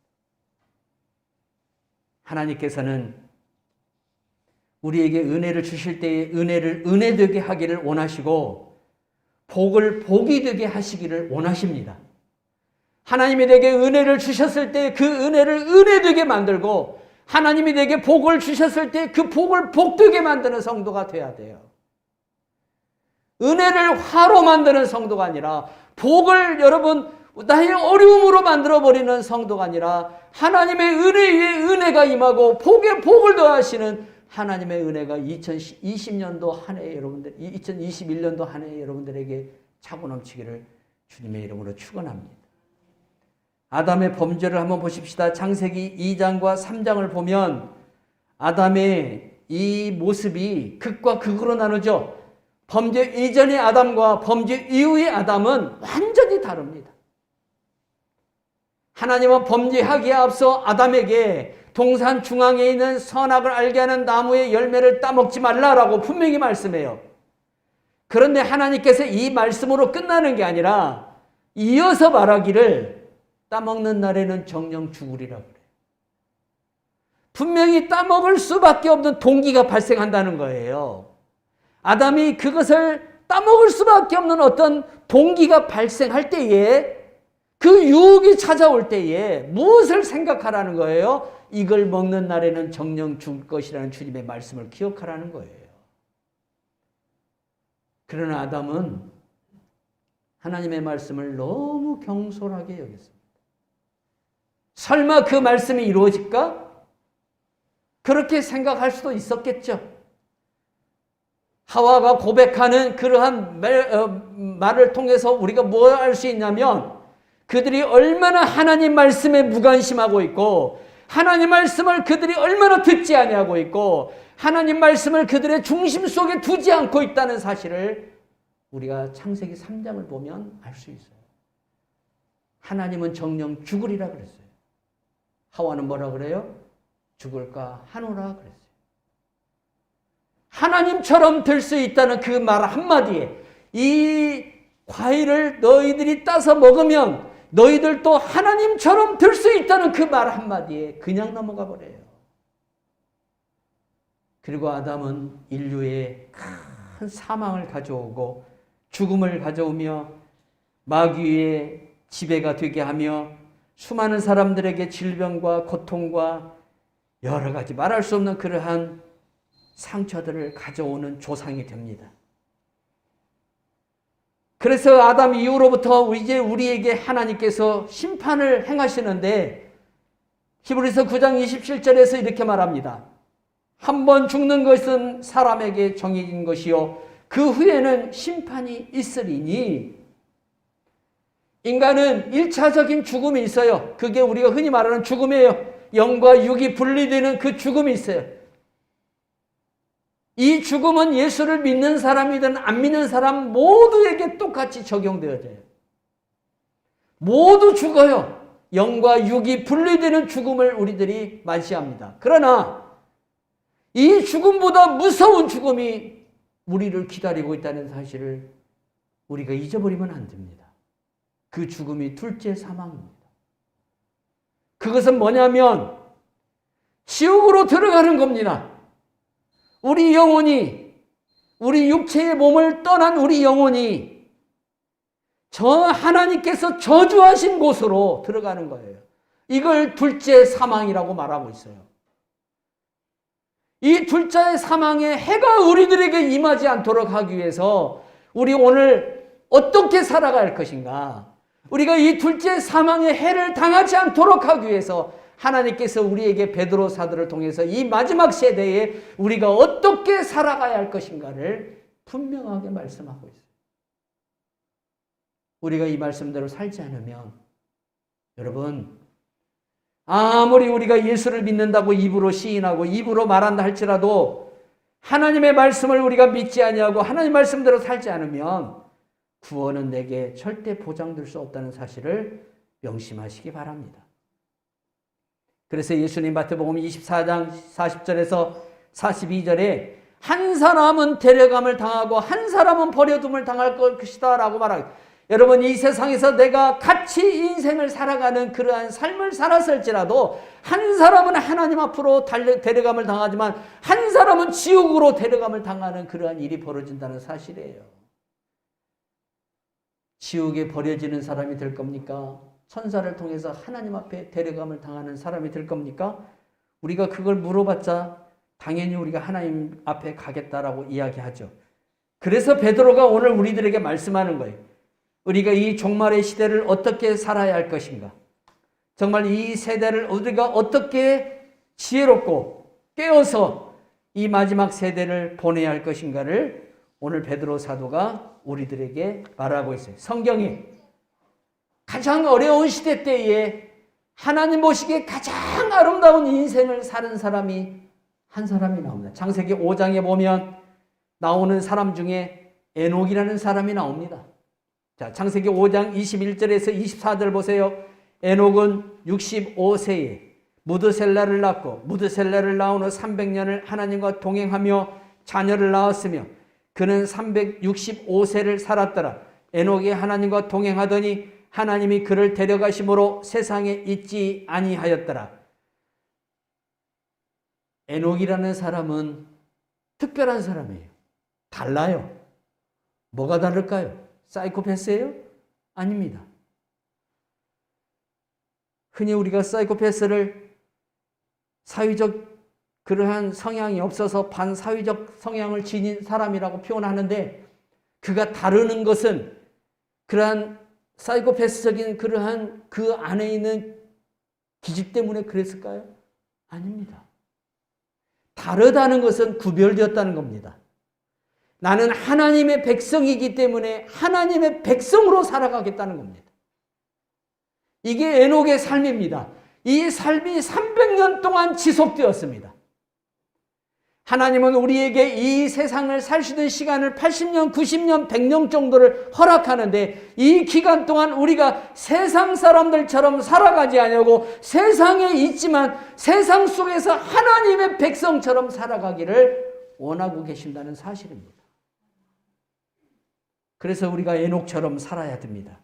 하나님께서는 우리에게 은혜를 주실 때에 은혜를 은혜되게 하기를 원하시고 복을 복이 되게 하시기를 원하십니다. 하나님이 내게 은혜를 주셨을 때 그 은혜를 은혜되게 만들고 하나님이 내게 복을 주셨을 때 그 복을 복되게 만드는 성도가 돼야 돼요. 은혜를 화로 만드는 성도가 아니라 복을 여러분 나의 어려움으로 만들어버리는 성도가 아니라 하나님의 은혜 위에 은혜가 임하고 복에 복을 더하시는 하나님의 은혜가 2020년도 한 해 여러분들 2021년도 한 해 여러분들에게 차고 넘치기를 주님의 이름으로 축원합니다. 아담의 범죄를 한번 보십시다. 창세기 2장과 3장을 보면 아담의 이 모습이 극과 극으로 나누죠. 범죄 이전의 아담과 범죄 이후의 아담은 완전히 다릅니다. 하나님은 범죄하기에 앞서 아담에게 동산 중앙에 있는 선악을 알게 하는 나무의 열매를 따먹지 말라라고 분명히 말씀해요. 그런데 하나님께서 이 말씀으로 끝나는 게 아니라 이어서 말하기를 따먹는 날에는 정녕 죽으리라고 그래요. 분명히 따먹을 수밖에 없는 동기가 발생한다는 거예요. 아담이 그것을 따먹을 수밖에 없는 어떤 동기가 발생할 때에, 그 유혹이 찾아올 때에 무엇을 생각하라는 거예요? 이걸 먹는 날에는 정녕 죽을 것이라는 주님의 말씀을 기억하라는 거예요. 그러나 아담은 하나님의 말씀을 너무 경솔하게 여겼습니다. 설마 그 말씀이 이루어질까? 그렇게 생각할 수도 있었겠죠. 하와가 고백하는 그러한 말을 통해서 우리가 뭘 알 수 있냐면, 그들이 얼마나 하나님 말씀에 무관심하고 있고, 하나님 말씀을 그들이 얼마나 듣지 아니하고 있고, 하나님 말씀을 그들의 중심 속에 두지 않고 있다는 사실을 우리가 창세기 3장을 보면 알 수 있어요. 하나님은 정녕 죽으리라 그랬어요. 하와는 뭐라 그래요? 죽을까 하노라 그랬어요. 하나님처럼 될 수 있다는 그 말 한마디에, 이 과일을 너희들이 따서 먹으면 너희들도 하나님처럼 될 수 있다는 그 말 한마디에 그냥 넘어가 버려요. 그리고 아담은 인류에 큰 사망을 가져오고 죽음을 가져오며 마귀의 지배가 되게 하며 수많은 사람들에게 질병과 고통과 여러 가지 말할 수 없는 그러한 상처들을 가져오는 조상이 됩니다. 그래서 아담 이후로부터 이제 우리에게 하나님께서 심판을 행하시는데, 히브리서 9장 27절에서 이렇게 말합니다. 한 번 죽는 것은 사람에게 정해진 것이요 그 후에는 심판이 있으리니, 인간은 1차적인 죽음이 있어요. 그게 우리가 흔히 말하는 죽음이에요. 영과 육이 분리되는 그 죽음이 있어요. 이 죽음은 예수를 믿는 사람이든 안 믿는 사람 모두에게 똑같이 적용되어져요. 모두 죽어요. 영과 육이 분리되는 죽음을 우리들이 맞이합니다. 그러나 이 죽음보다 무서운 죽음이 우리를 기다리고 있다는 사실을 우리가 잊어버리면 안 됩니다. 그 죽음이 둘째 사망입니다. 그것은 뭐냐면 지옥으로 들어가는 겁니다. 우리 영혼이, 우리 육체의 몸을 떠난 우리 영혼이 저 하나님께서 저주하신 곳으로 들어가는 거예요. 이걸 둘째 사망이라고 말하고 있어요. 이 둘째 사망의 해가 우리들에게 임하지 않도록 하기 위해서 우리 오늘 어떻게 살아갈 야 것인가? 우리가 이 둘째 사망의 해를 당하지 않도록 하기 위해서 하나님께서 우리에게 베드로 사도를 통해서 이 마지막 세대에 우리가 어떻게 살아가야 할 것인가를 분명하게 말씀하고 있어요. 우리가 이 말씀대로 살지 않으면, 여러분, 아무리 우리가 예수를 믿는다고 입으로 시인하고 입으로 말한다 할지라도 하나님의 말씀을 우리가 믿지 아니하고 하나님 말씀대로 살지 않으면 구원은 내게 절대 보장될 수 없다는 사실을 명심하시기 바랍니다. 그래서 예수님 마태복음 24장 40절에서 42절에 한 사람은 데려감을 당하고 한 사람은 버려둠을 당할 것이다 라고 말합니다. 여러분, 이 세상에서 내가 같이 인생을 살아가는 그러한 삶을 살았을지라도 한 사람은 하나님 앞으로 데려감을 당하지만 한 사람은 지옥으로 데려감을 당하는 그러한 일이 벌어진다는 사실이에요. 지옥에 버려지는 사람이 될 겁니까? 천사를 통해서 하나님 앞에 데려감을 당하는 사람이 될 겁니까? 우리가 그걸 물어봤자 당연히 우리가 하나님 앞에 가겠다라고 이야기하죠. 그래서 베드로가 오늘 우리들에게 말씀하는 거예요. 우리가 이 종말의 시대를 어떻게 살아야 할 것인가? 정말 이 세대를 우리가 어떻게 지혜롭고 깨어서 이 마지막 세대를 보내야 할 것인가를 오늘 베드로 사도가 우리들에게 말하고 있어요. 성경이 가장 어려운 시대 때에 하나님 보시기에 가장 아름다운 인생을 사는 사람이 한 사람이 나옵니다. 창세기 5장에 보면 나오는 사람 중에 에녹이라는 사람이 나옵니다. 자, 창세기 5장 21절에서 24절 보세요. 에녹은 65세에 무드셀라를 낳고 무드셀라를 낳은 후 300년을 하나님과 동행하며 자녀를 낳았으며 그는 365세를 살았더라. 에녹이 하나님과 동행하더니 하나님이 그를 데려가심으로 세상에 있지 아니하였더라. 에녹이라는 사람은 특별한 사람이에요. 달라요. 뭐가 다를까요? 사이코패스예요? 아닙니다. 흔히 우리가 사이코패스를 사회적 그러한 성향이 없어서 반사회적 성향을 지닌 사람이라고 표현하는데, 그가 다루는 것은 그러한 사이코패스적인 그러한 그 안에 있는 기질 때문에 그랬을까요? 아닙니다. 다르다는 것은 구별되었다는 겁니다. 나는 하나님의 백성이기 때문에 하나님의 백성으로 살아가겠다는 겁니다. 이게 에녹의 삶입니다. 이 삶이 300년 동안 지속되었습니다. 하나님은 우리에게 이 세상을 살 수 있는 시간을 80년, 90년, 100년 정도를 허락하는데, 이 기간 동안 우리가 세상 사람들처럼 살아가지 않냐고, 세상에 있지만 세상 속에서 하나님의 백성처럼 살아가기를 원하고 계신다는 사실입니다. 그래서 우리가 에녹처럼 살아야 됩니다.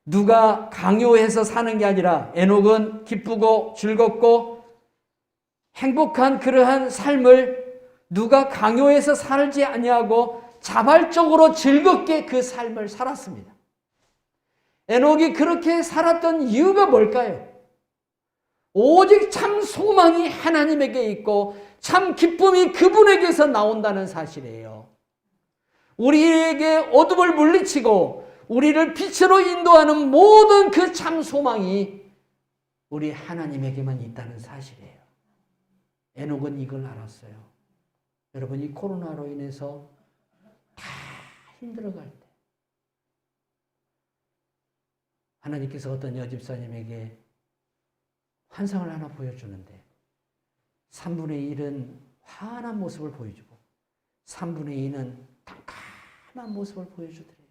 누가 강요해서 사는 게 아니라 에녹은 기쁘고 즐겁고 행복한 그러한 삶을 누가 강요해서 살지 아니하고 자발적으로 즐겁게 그 삶을 살았습니다. 에녹이 그렇게 살았던 이유가 뭘까요? 오직 참 소망이 하나님에게 있고 참 기쁨이 그분에게서 나온다는 사실이에요. 우리에게 어둠을 물리치고 우리를 빛으로 인도하는 모든 그 참 소망이 우리 하나님에게만 있다는 사실이에요. 에녹은 이걸 알았어요. 여러분, 이 코로나로 인해서 다 힘들어갈 때 하나님께서 어떤 여집사님에게 환상을 하나 보여주는데 3분의 1은 환한 모습을 보여주고 3분의 2는 깜깜한 모습을 보여주더래요.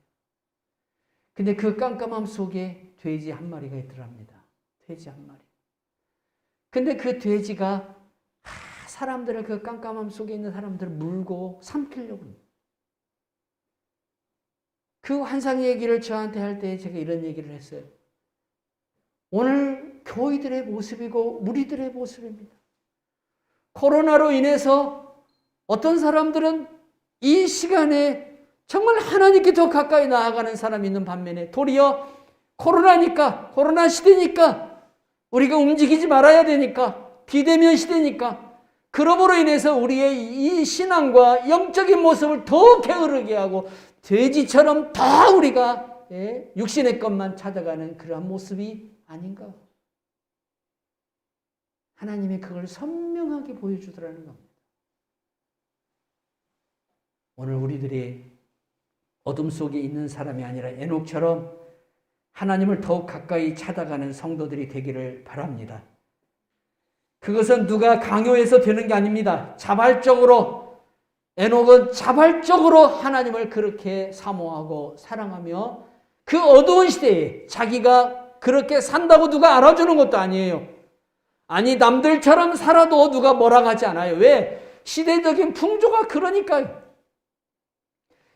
근데 그 깜깜함 속에 돼지 한 마리가 있더랍니다. 돼지 한 마리. 근데 그 돼지가 사람들을, 그 깜깜함 속에 있는 사람들을 물고 삼키려고 합니다. 그 환상 얘기를 저한테 할 때 제가 이런 얘기를 했어요. 오늘 교회들의 모습이고 우리들의 모습입니다. 코로나로 인해서 어떤 사람들은 이 시간에 정말 하나님께 더 가까이 나아가는 사람이 있는 반면에 도리어 코로나 시대니까 우리가 움직이지 말아야 되니까, 비대면 시대니까, 그러므로 인해서 우리의 이 신앙과 영적인 모습을 더 게으르게 하고 돼지처럼 더 우리가 육신의 것만 찾아가는 그러한 모습이 아닌가. 하나님이 그걸 선명하게 보여주더라는 겁니다. 오늘 우리들이 어둠 속에 있는 사람이 아니라 에녹처럼 하나님을 더욱 가까이 찾아가는 성도들이 되기를 바랍니다. 그것은 누가 강요해서 되는 게 아닙니다. 자발적으로, 에녹은 자발적으로 하나님을 그렇게 사모하고 사랑하며 그 어두운 시대에 자기가 그렇게 산다고 누가 알아주는 것도 아니에요. 아니, 남들처럼 살아도 누가 뭐라 하지 않아요. 왜? 시대적인 풍조가 그러니까요.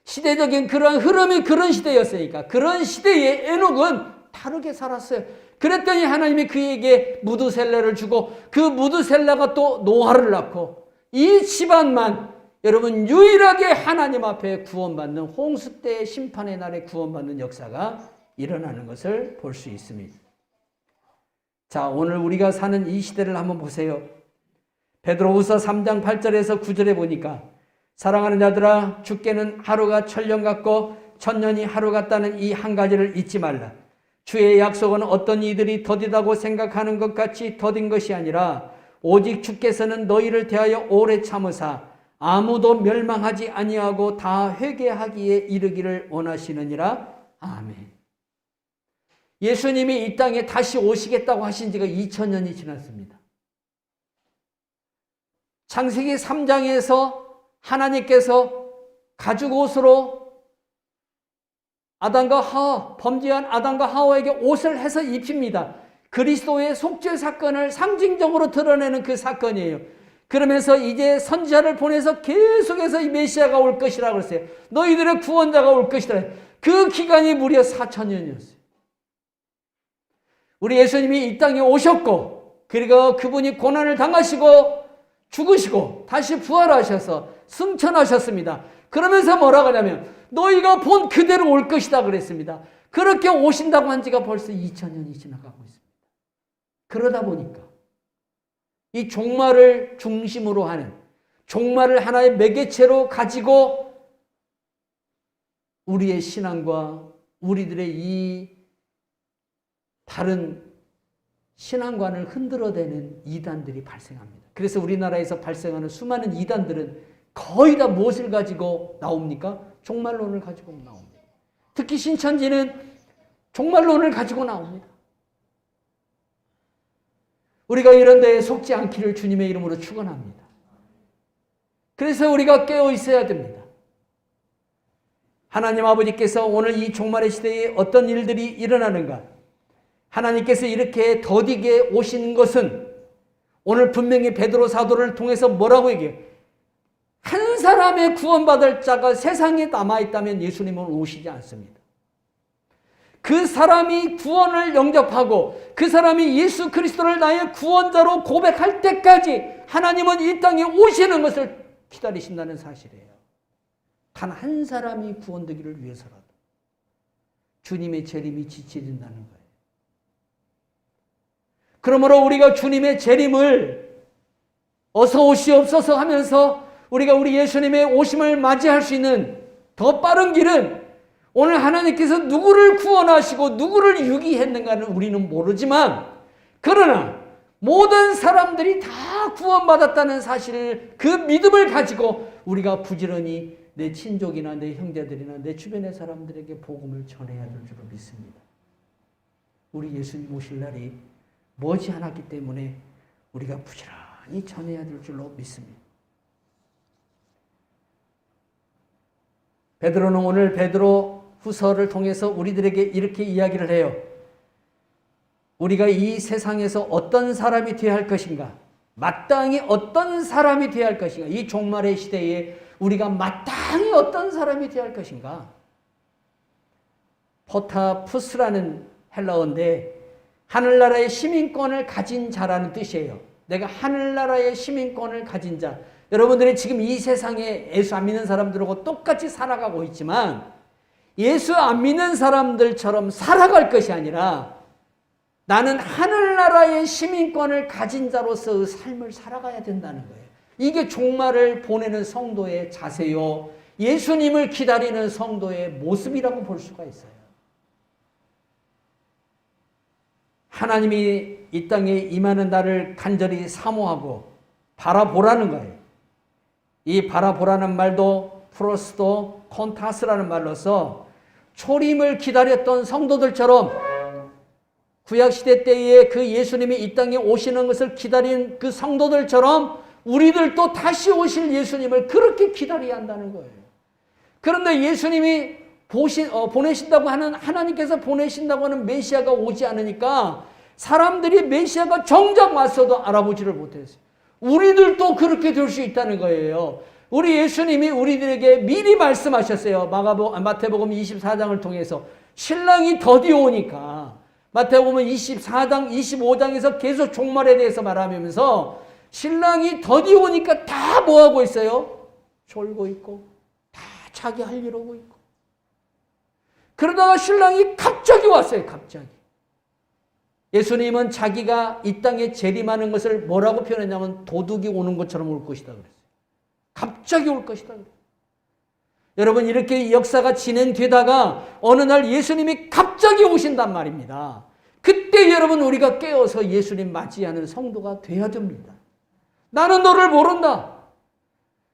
시대적인 그런 흐름이 그런 시대였으니까. 그런 시대에 에녹은 다르게 살았어요. 그랬더니 하나님이 그에게 무드셀라를 주고 그 무드셀라가 또 노아를 낳고 이 집안만 여러분 유일하게 하나님 앞에 구원받는, 홍수 때의 심판의 날에 구원받는 역사가 일어나는 것을 볼 수 있습니다. 자, 오늘 우리가 사는 이 시대를 한번 보세요. 베드로후서 3장 8절에서 9절에 보니까 사랑하는 자들아, 주께는 하루가 천년 같고 천년이 하루 같다는 이 한 가지를 잊지 말라. 주의 약속은 어떤 이들이 더디다고 생각하는 것 같이 더딘 것이 아니라 오직 주께서는 너희를 대하여 오래 참으사 아무도 멸망하지 아니하고 다 회개하기에 이르기를 원하시느니라. 아멘. 예수님이 이 땅에 다시 오시겠다고 하신 지가 2000년이 지났습니다. 창세기 3장에서 하나님께서 가죽옷으로 범죄한 아담과 하와에게 옷을 해서 입힙니다. 그리스도의 속죄 사건을 상징적으로 드러내는 그 사건이에요. 그러면서 이제 선지자를 보내서 계속해서 이 메시아가 올 것이라고 그랬어요. 너희들의 구원자가 올 것이라. 그 기간이 무려 4,000년이었어요. 우리 예수님이 이 땅에 오셨고, 그리고 그분이 고난을 당하시고 죽으시고 다시 부활하셔서 승천하셨습니다. 그러면서 뭐라고 하냐면 너희가 본 그대로 올 것이다 그랬습니다. 그렇게 오신다고 한 지가 벌써 2,000년이 지나가고 있습니다. 그러다 보니까 이 종말을 중심으로 하는, 종말을 하나의 매개체로 가지고 우리의 신앙과 우리들의 이 다른 신앙관을 흔들어대는 이단들이 발생합니다. 그래서 우리나라에서 발생하는 수많은 이단들은 거의 다 무엇을 가지고 나옵니까? 종말론을 가지고 나옵니다. 특히 신천지는 종말론을 가지고 나옵니다. 우리가 이런 데에 속지 않기를 주님의 이름으로 축원합니다. 그래서 우리가 깨어 있어야 됩니다. 하나님 아버지께서 오늘 이 종말의 시대에 어떤 일들이 일어나는가? 하나님께서 이렇게 더디게 오신 것은 오늘 분명히 베드로 사도를 통해서 뭐라고 얘기해요? 한 사람의 구원받을 자가 세상에 남아있다면 예수님은 오시지 않습니다. 그 사람이 구원을 영접하고 그 사람이 예수 그리스도를 나의 구원자로 고백할 때까지 하나님은 이 땅에 오시는 것을 기다리신다는 사실이에요. 단 한 사람이 구원되기를 위해서라도 주님의 재림이 지체된다는 거예요. 그러므로 우리가 주님의 재림을 어서 오시옵소서 하면서 우리가 우리 예수님의 오심을 맞이할 수 있는 더 빠른 길은 오늘 하나님께서 누구를 구원하시고 누구를 유기했는가는 우리는 모르지만, 그러나 모든 사람들이 다 구원받았다는 사실을, 그 믿음을 가지고 우리가 부지런히 내 친족이나 내 형제들이나 내 주변의 사람들에게 복음을 전해야 될 줄로 믿습니다. 우리 예수님 오실 날이 머지 않았기 때문에 우리가 부지런히 전해야 될 줄로 믿습니다. 베드로는 오늘 베드로 후서를 통해서 우리들에게 이렇게 이야기를 해요. 우리가 이 세상에서 어떤 사람이 되어야 할 것인가? 마땅히 어떤 사람이 되어야 할 것인가? 이 종말의 시대에 우리가 마땅히 어떤 사람이 되어야 할 것인가? 포타푸스라는 헬라어인데 하늘나라의 시민권을 가진 자라는 뜻이에요. 내가 하늘나라의 시민권을 가진 자. 여러분들이 지금 이 세상에 예수 안 믿는 사람들하고 똑같이 살아가고 있지만 예수 안 믿는 사람들처럼 살아갈 것이 아니라 나는 하늘나라의 시민권을 가진 자로서의 삶을 살아가야 된다는 거예요. 이게 종말을 보내는 성도의 자세요. 예수님을 기다리는 성도의 모습이라고 볼 수가 있어요. 하나님이 이 땅에 임하는 날을 간절히 사모하고 바라보라는 거예요. 이 바라보라는 말도 프로스도 콘타스라는 말로서 초림을 기다렸던 성도들처럼 구약시대 때에 그 예수님이 이 땅에 오시는 것을 기다린 그 성도들처럼 우리들도 다시 오실 예수님을 그렇게 기다려야 한다는 거예요. 그런데 예수님이 보내신다고 하는, 하나님께서 보내신다고 하는 메시아가 오지 않으니까 사람들이 메시아가 정작 왔어도 알아보지를 못했어요. 우리들도 그렇게 될 수 있다는 거예요. 우리 예수님이 우리들에게 미리 말씀하셨어요. 마태복음 24장을 통해서 신랑이 더디 오니까 마태복음 24장, 25장에서 계속 종말에 대해서 말하면서 신랑이 더디 오니까 다 뭐하고 있어요? 졸고 있고 다 자기 할 일 하고 있고. 그러다가 신랑이 갑자기 왔어요. 갑자기. 예수님은 자기가 이 땅에 재림하는 것을 뭐라고 표현했냐면 도둑이 오는 것처럼 올 것이다 그랬어요. 갑자기 올 것이다 그랬어요. 여러분, 이렇게 역사가 진행되다가 어느 날 예수님이 갑자기 오신단 말입니다. 그때 여러분 우리가 깨어서 예수님 맞이하는 성도가 돼야 됩니다. 나는 너를 모른다.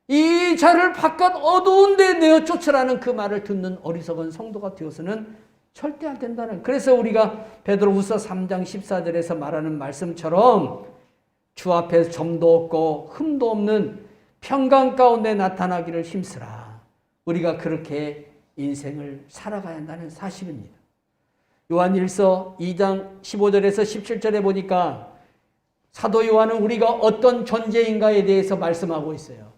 이 자를 바깥 어두운 데 내어 쫓으라는 그 말을 듣는 어리석은 성도가 되어서는 절대 안 된다는. 그래서 우리가 베드로후서 3장 14절에서 말하는 말씀처럼 주 앞에서 점도 없고 흠도 없는 평강 가운데 나타나기를 힘쓰라. 우리가 그렇게 인생을 살아가야 한다는 사실입니다. 요한일서 2장 15절에서 17절에 보니까 사도 요한은 우리가 어떤 존재인가에 대해서 말씀하고 있어요.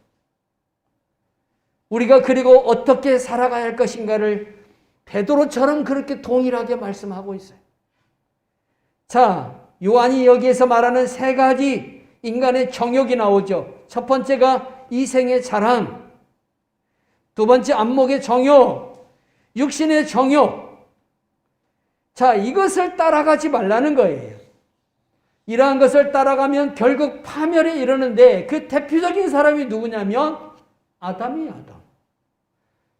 우리가 그리고 어떻게 살아가야 할 것인가를 베드로처럼 그렇게 동일하게 말씀하고 있어요. 자, 요한이 여기에서 말하는 세 가지 인간의 정욕이 나오죠. 첫 번째가 이생의 자랑, 두 번째 안목의 정욕, 육신의 정욕. 자, 이것을 따라가지 말라는 거예요. 이러한 것을 따라가면 결국 파멸에 이르는데 그 대표적인 사람이 누구냐면 아담이에요, 아담.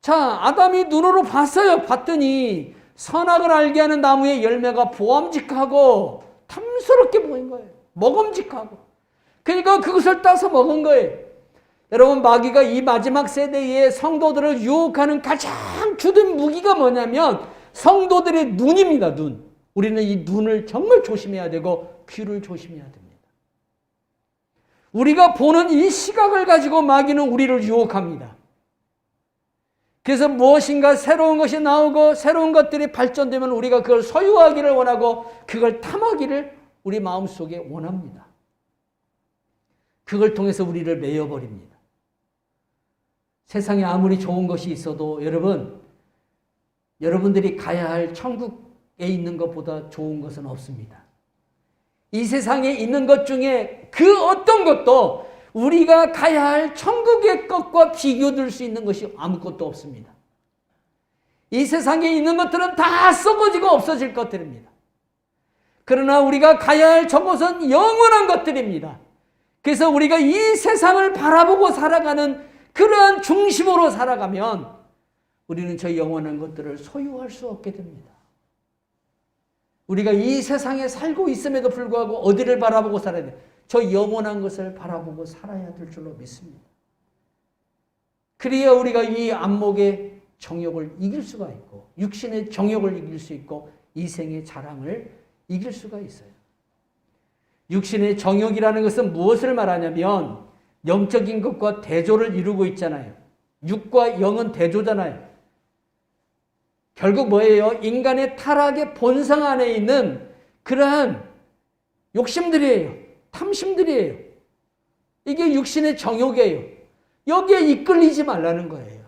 자, 아담이 눈으로 봤어요. 봤더니 선악을 알게 하는 나무의 열매가 보암직하고 탐스럽게 보인 거예요. 먹음직하고. 그러니까 그것을 따서 먹은 거예요. 여러분, 마귀가 이 마지막 세대의 성도들을 유혹하는 가장 주된 무기가 뭐냐면 성도들의 눈입니다. 눈. 우리는 이 눈을 정말 조심해야 되고 귀를 조심해야 됩니다. 우리가 보는 이 시각을 가지고 마귀는 우리를 유혹합니다. 그래서 무엇인가 새로운 것이 나오고 새로운 것들이 발전되면 우리가 그걸 소유하기를 원하고 그걸 탐하기를 우리 마음속에 원합니다. 그걸 통해서 우리를 매여버립니다. 세상에 아무리 좋은 것이 있어도 여러분들이 가야 할 천국에 있는 것보다 좋은 것은 없습니다. 이 세상에 있는 것 중에 그 어떤 것도 우리가 가야 할 천국의 것과 비교될 수 있는 것이 아무것도 없습니다. 이 세상에 있는 것들은 다 썩어지고 없어질 것들입니다. 그러나 우리가 가야 할 저곳은 영원한 것들입니다. 그래서 우리가 이 세상을 바라보고 살아가는 그러한 중심으로 살아가면 우리는 저 영원한 것들을 소유할 수 없게 됩니다. 우리가 이 세상에 살고 있음에도 불구하고 어디를 바라보고 살아야 돼요? 저 영원한 것을 바라보고 살아야 될 줄로 믿습니다. 그래야 우리가 이 안목의 정욕을 이길 수가 있고 육신의 정욕을 이길 수 있고 이생의 자랑을 이길 수가 있어요. 육신의 정욕이라는 것은 무엇을 말하냐면 영적인 것과 대조를 이루고 있잖아요. 육과 영은 대조잖아요. 결국 뭐예요? 인간의 타락의 본성 안에 있는 그러한 욕심들이에요. 탐심들이에요. 이게 육신의 정욕이에요. 여기에 이끌리지 말라는 거예요.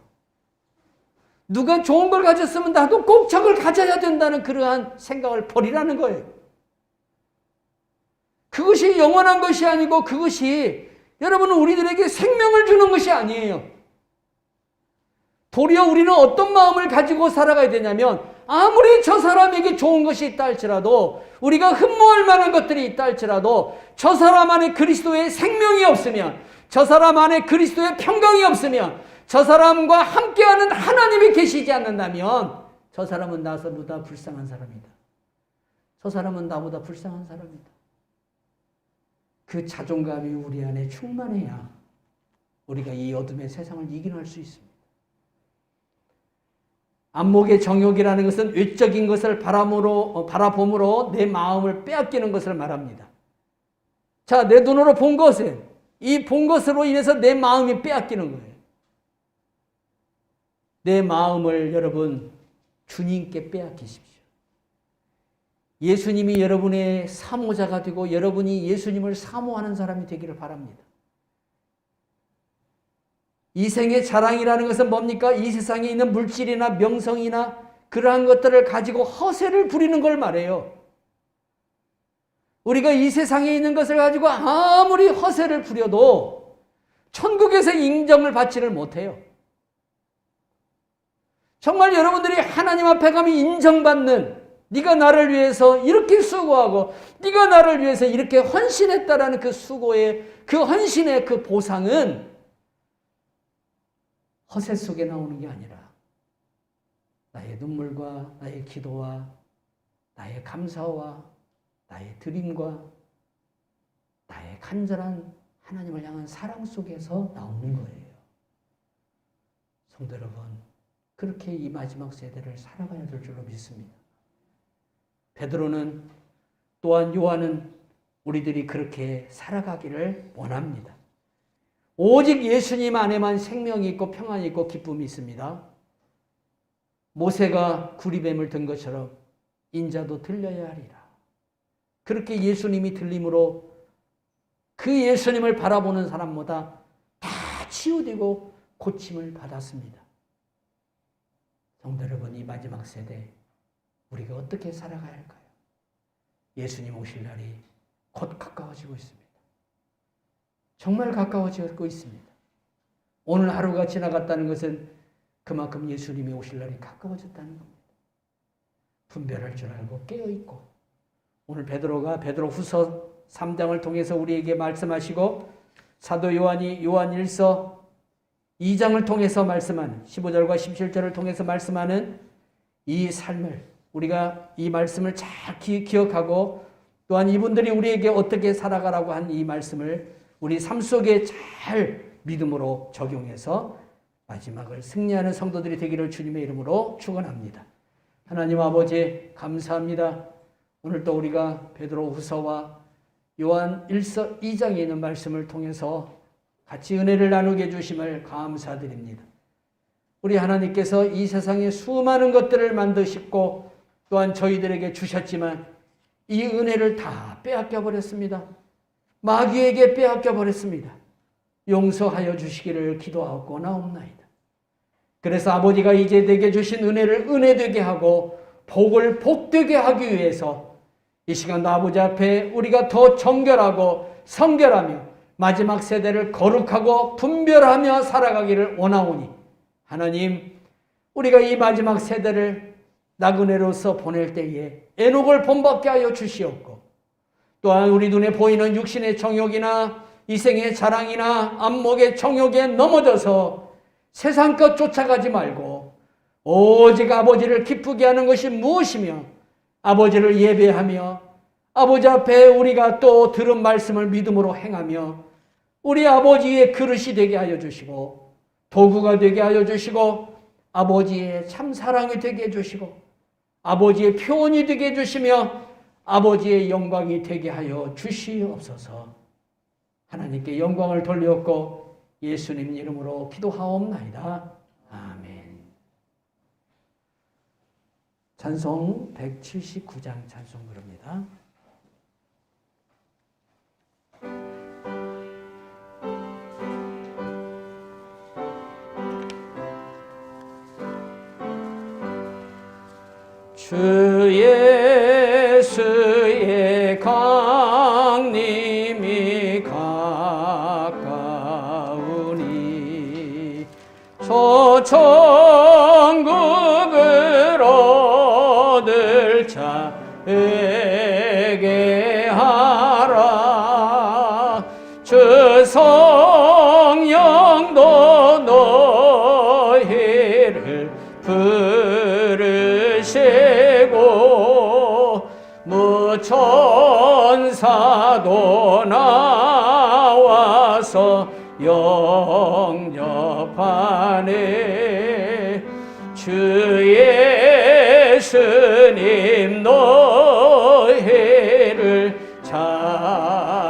누가 좋은 걸 가졌으면 나도 꼭 저걸 가져야 된다는 그러한 생각을 버리라는 거예요. 그것이 영원한 것이 아니고 그것이 여러분은 우리들에게 생명을 주는 것이 아니에요. 도리어 우리는 어떤 마음을 가지고 살아가야 되냐면 아무리 저 사람에게 좋은 것이 있다 할지라도 우리가 흠모할 만한 것들이 있다 할지라도 저 사람 안에 그리스도의 생명이 없으면 저 사람 안에 그리스도의 평강이 없으면 저 사람과 함께하는 하나님이 계시지 않는다면 저 사람은 나보다 불쌍한 사람이다. 저 사람은 나보다 불쌍한 사람이다. 그 자존감이 우리 안에 충만해야 우리가 이 어둠의 세상을 이겨낼 수 있습니다. 안목의 정욕이라는 것은 외적인 것을 바라봄으로 내 마음을 빼앗기는 것을 말합니다. 자, 내 눈으로 본 것은 이 본 것으로 인해서 내 마음이 빼앗기는 거예요. 내 마음을 여러분 주님께 빼앗기십시오. 예수님이 여러분의 사모자가 되고 여러분이 예수님을 사모하는 사람이 되기를 바랍니다. 이생의 자랑이라는 것은 뭡니까? 이 세상에 있는 물질이나 명성이나 그러한 것들을 가지고 허세를 부리는 걸 말해요. 우리가 이 세상에 있는 것을 가지고 아무리 허세를 부려도 천국에서 인정을 받지를 못해요. 정말 여러분들이 하나님 앞에 가면 인정받는, 네가 나를 위해서 이렇게 수고하고 네가 나를 위해서 이렇게 헌신했다라는 그 수고의 그 헌신의 그 보상은 허세 속에 나오는 게 아니라 나의 눈물과 나의 기도와 나의 감사와 나의 드림과 나의 간절한 하나님을 향한 사랑 속에서 나오는 거예요. 성도 여러분, 그렇게 이 마지막 세대를 살아가야 될 줄로 믿습니다. 베드로는 또한 요한은 우리들이 그렇게 살아가기를 원합니다. 오직 예수님 안에만 생명이 있고 평안이 있고 기쁨이 있습니다. 모세가 구리뱀을 든 것처럼 인자도 들려야 하리라. 그렇게 예수님이 들림으로 그 예수님을 바라보는 사람마다 다 치유되고 고침을 받았습니다. 성도 여러분, 이 마지막 세대 우리가 어떻게 살아가야 할까요? 예수님 오실 날이 곧 가까워지고 있습니다. 정말 가까워지고 있습니다. 오늘 하루가 지나갔다는 것은 그만큼 예수님이 오실 날이 가까워졌다는 겁니다. 분별할 줄 알고 깨어있고, 오늘 베드로가 베드로후서 3장을 통해서 우리에게 말씀하시고 사도 요한이 요한1서 2장을 통해서 말씀하는 15절과 17절을 통해서 말씀하는 이 삶을 우리가 이 말씀을 잘 기억하고 또한 이분들이 우리에게 어떻게 살아가라고 한 이 말씀을 우리 삶 속에 잘 믿음으로 적용해서 마지막을 승리하는 성도들이 되기를 주님의 이름으로 축원합니다. 하나님 아버지 감사합니다. 오늘 또 우리가 베드로후서와 요한1서 2장에 있는 말씀을 통해서 같이 은혜를 나누게 해주심을 감사드립니다. 우리 하나님께서 이 세상에 수많은 것들을 만드시고 또한 저희들에게 주셨지만 이 은혜를 다 빼앗겨 버렸습니다. 마귀에게 빼앗겨 버렸습니다. 용서하여 주시기를 기도하고 나옵나이다. 그래서 아버지가 이제 내게 주신 은혜를 은혜되게 하고 복을 복되게 하기 위해서 이 시간도 아버지 앞에 우리가 더 정결하고 성결하며 마지막 세대를 거룩하고 분별하며 살아가기를 원하오니 하나님, 우리가 이 마지막 세대를 나그네로서 보낼 때에 애녹을 본받게 하여 주시옵고 또한 우리 눈에 보이는 육신의 정욕이나 이생의 자랑이나 안목의 정욕에 넘어져서 세상 것 쫓아가지 말고 오직 아버지를 기쁘게 하는 것이 무엇이며 아버지를 예배하며 아버지 앞에 우리가 또 들은 말씀을 믿음으로 행하며 우리 아버지의 그릇이 되게 하여 주시고 도구가 되게 하여 주시고 아버지의 참사랑이 되게 해주시고 아버지의 표현이 되게 해주시며 아버지의 영광이 되게 하여 주시옵소서. 하나님께 영광을 돌렸고 예수님 이름으로 기도하옵나이다. 아멘. 찬송 179장 찬송 부릅니다. 주 예수의 강림이 가까우니 저 천국을 얻을 자에게 하라. 주 성령도 너희를 부르시고 무천사도 나와서 영접하네. 주 예수님 너희를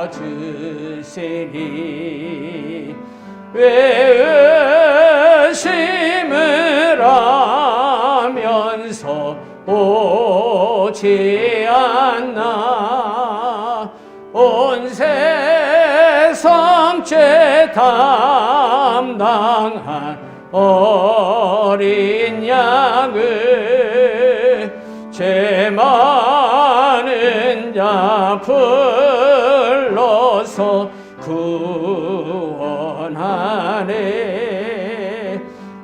찾으시니 왜 의심을 하면서 오지 않나. 온 세상 죄 담당한 어린 양을 죄 많은 자 불러서 구원하네.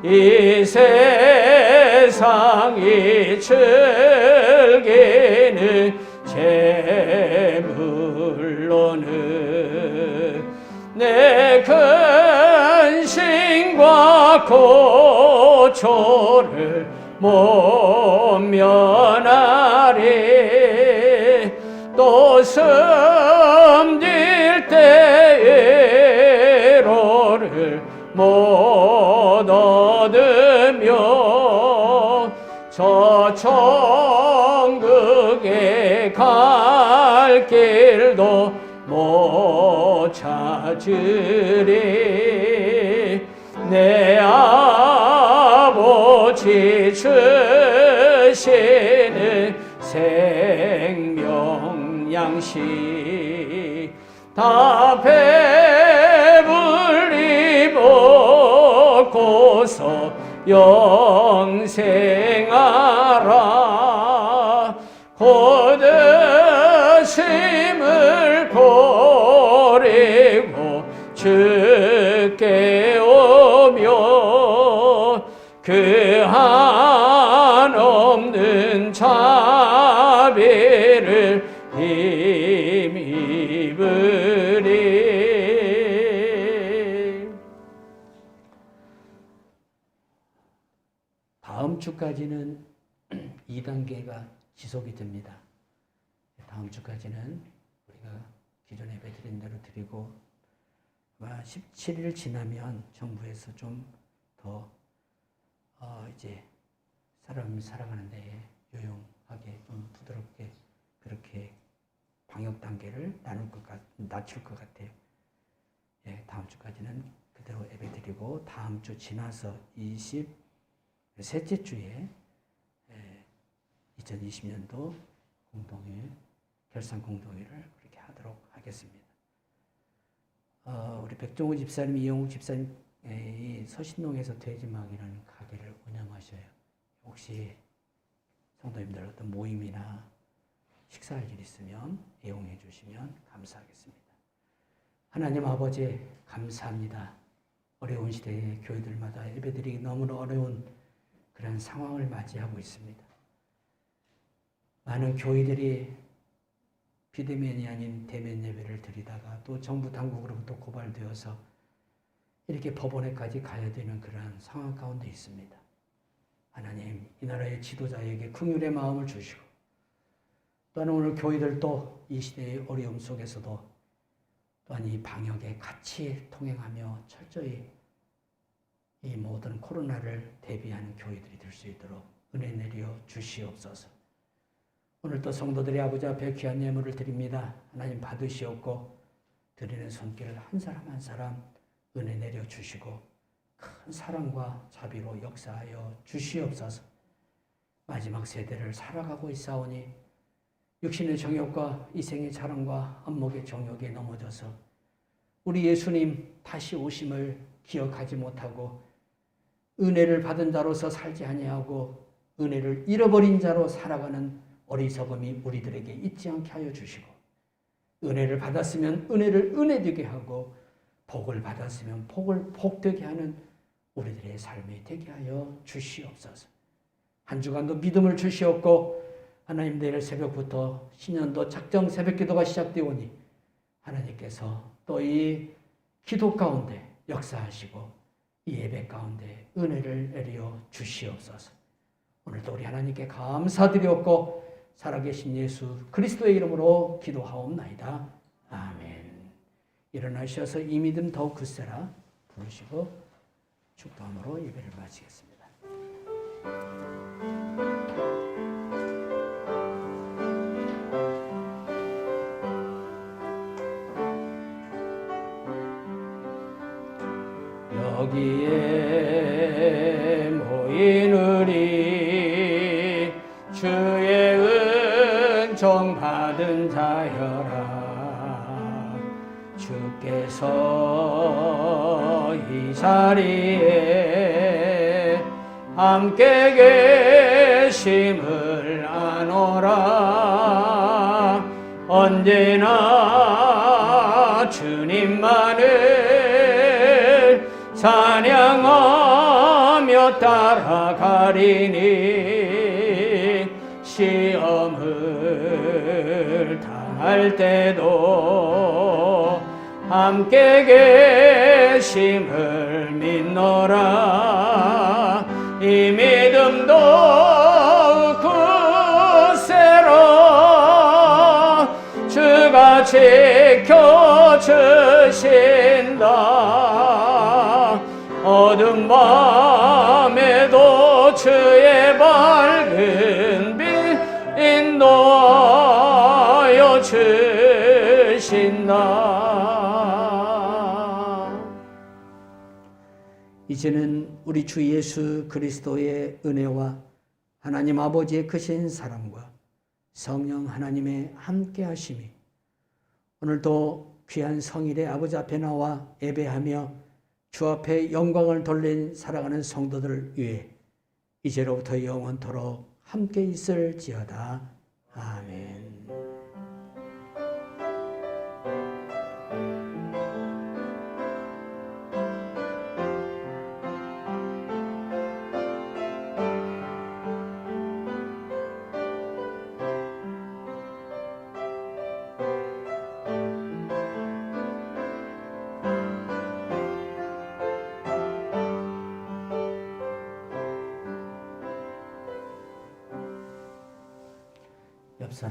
이 세상이 즐기는 재물로는 내 근심과 고초를 못 면하리. 또 숨질 때 애로를 못 얻으며 저 천국에 갈 길도 못 찾으리. 내 아버지 오직 주시는 생명 양식 다 배불리 먹고서 영생하라. 고드심을 버리고 주께 오며 그 한없는 자비를 힘입으리. 다음 주까지는 2단계가 지속이 됩니다. 다음 주까지는 우리가 기존에 예배 드린 대로 드리고 아마 17일 지나면 정부에서 좀 더 이제 사람이 살아가는 데에 유용하게 좀 부드럽게 그렇게 방역 단계를 낮출 것 같아요. 예, 다음 주까지는 그대로 예배 드리고 다음 주 지나서 23째 주에 2020년도 공동회 결산 공동회를 그렇게 하도록 하겠습니다. 우리 백종우 집사님, 이영욱 집사님 서신동에서 돼지막이라는 가게를 운영하셔요. 혹시 성도님들 어떤 모임이나 식사할 일 있으면 이용해 주시면 감사하겠습니다. 하나님 아버지 감사합니다. 어려운 시대에 교회들마다 예배드리기 너무나 어려운 그런 상황을 맞이하고 있습니다. 많은 교회들이 비대면이 아닌 대면 예배를 드리다가 또 정부 당국으로부터 고발되어서 이렇게 법원에까지 가야 되는 그런 상황 가운데 있습니다. 하나님, 이 나라의 지도자에게 긍휼의 마음을 주시고 또한 오늘 교회들도 이 시대의 어려움 속에서도 또한 이 방역에 같이 통행하며 철저히 이 모든 코로나를 대비하는 교회들이 될 수 있도록 은혜 내려 주시옵소서. 오늘 또 성도들의 아버지 앞에 귀한 예물을 드립니다. 하나님 받으시옵고 드리는 손길을 한 사람 한 사람 은혜 내려 주시고 큰 사랑과 자비로 역사하여 주시옵소서. 마지막 세대를 살아가고 있사오니 육신의 정욕과 이생의 자랑과 안목의 정욕에 넘어져서 우리 예수님 다시 오심을 기억하지 못하고 은혜를 받은 자로서 살지 아니하고 은혜를 잃어버린 자로 살아가는 어리석음이 우리들에게 있지 않게 하여 주시고 은혜를 받았으면 은혜를 은혜되게 하고 복을 받았으면 복을 복되게 하는 우리들의 삶이 되게 하여 주시옵소서. 한 주간도 믿음을 주시옵고 하나님 내일 새벽부터 신년도 작정 새벽 기도가 시작되오니 하나님께서 또 이 기도 가운데 역사하시고 이 예배 가운데 은혜를 내려 주시옵소서. 오늘도 우리 하나님께 감사드리옵고 살아계신 예수 그리스도의 이름으로 기도하옵나이다. 아멘. 일어나셔서 이 믿음 더욱 굳세라 부르시고 축도함으로 예배를 마치겠습니다. 여기에 모인 우리 주의 은총 받은 자여라. 주께서 이 자리에 함께 계심을 아노라. 언제나 주님만을 찬양하며 따라가리니 시험을 당할 때도 함께 계심을 믿노라. 이 믿음도 굳세라. 주가 지켜주신다. 어두운 밤에도 주의 밝은 빛 인도하여 주신다. 이제는 우리 주 예수 그리스도의 은혜와 하나님 아버지의 크신 사랑과 성령 하나님의 함께 하심이 오늘도 귀한 성일의 아버지 앞에 나와 예배하며 주 앞에 영광을 돌린 살아가는 성도들 위해 이제로부터 영원토록 함께 있을지어다. 아멘.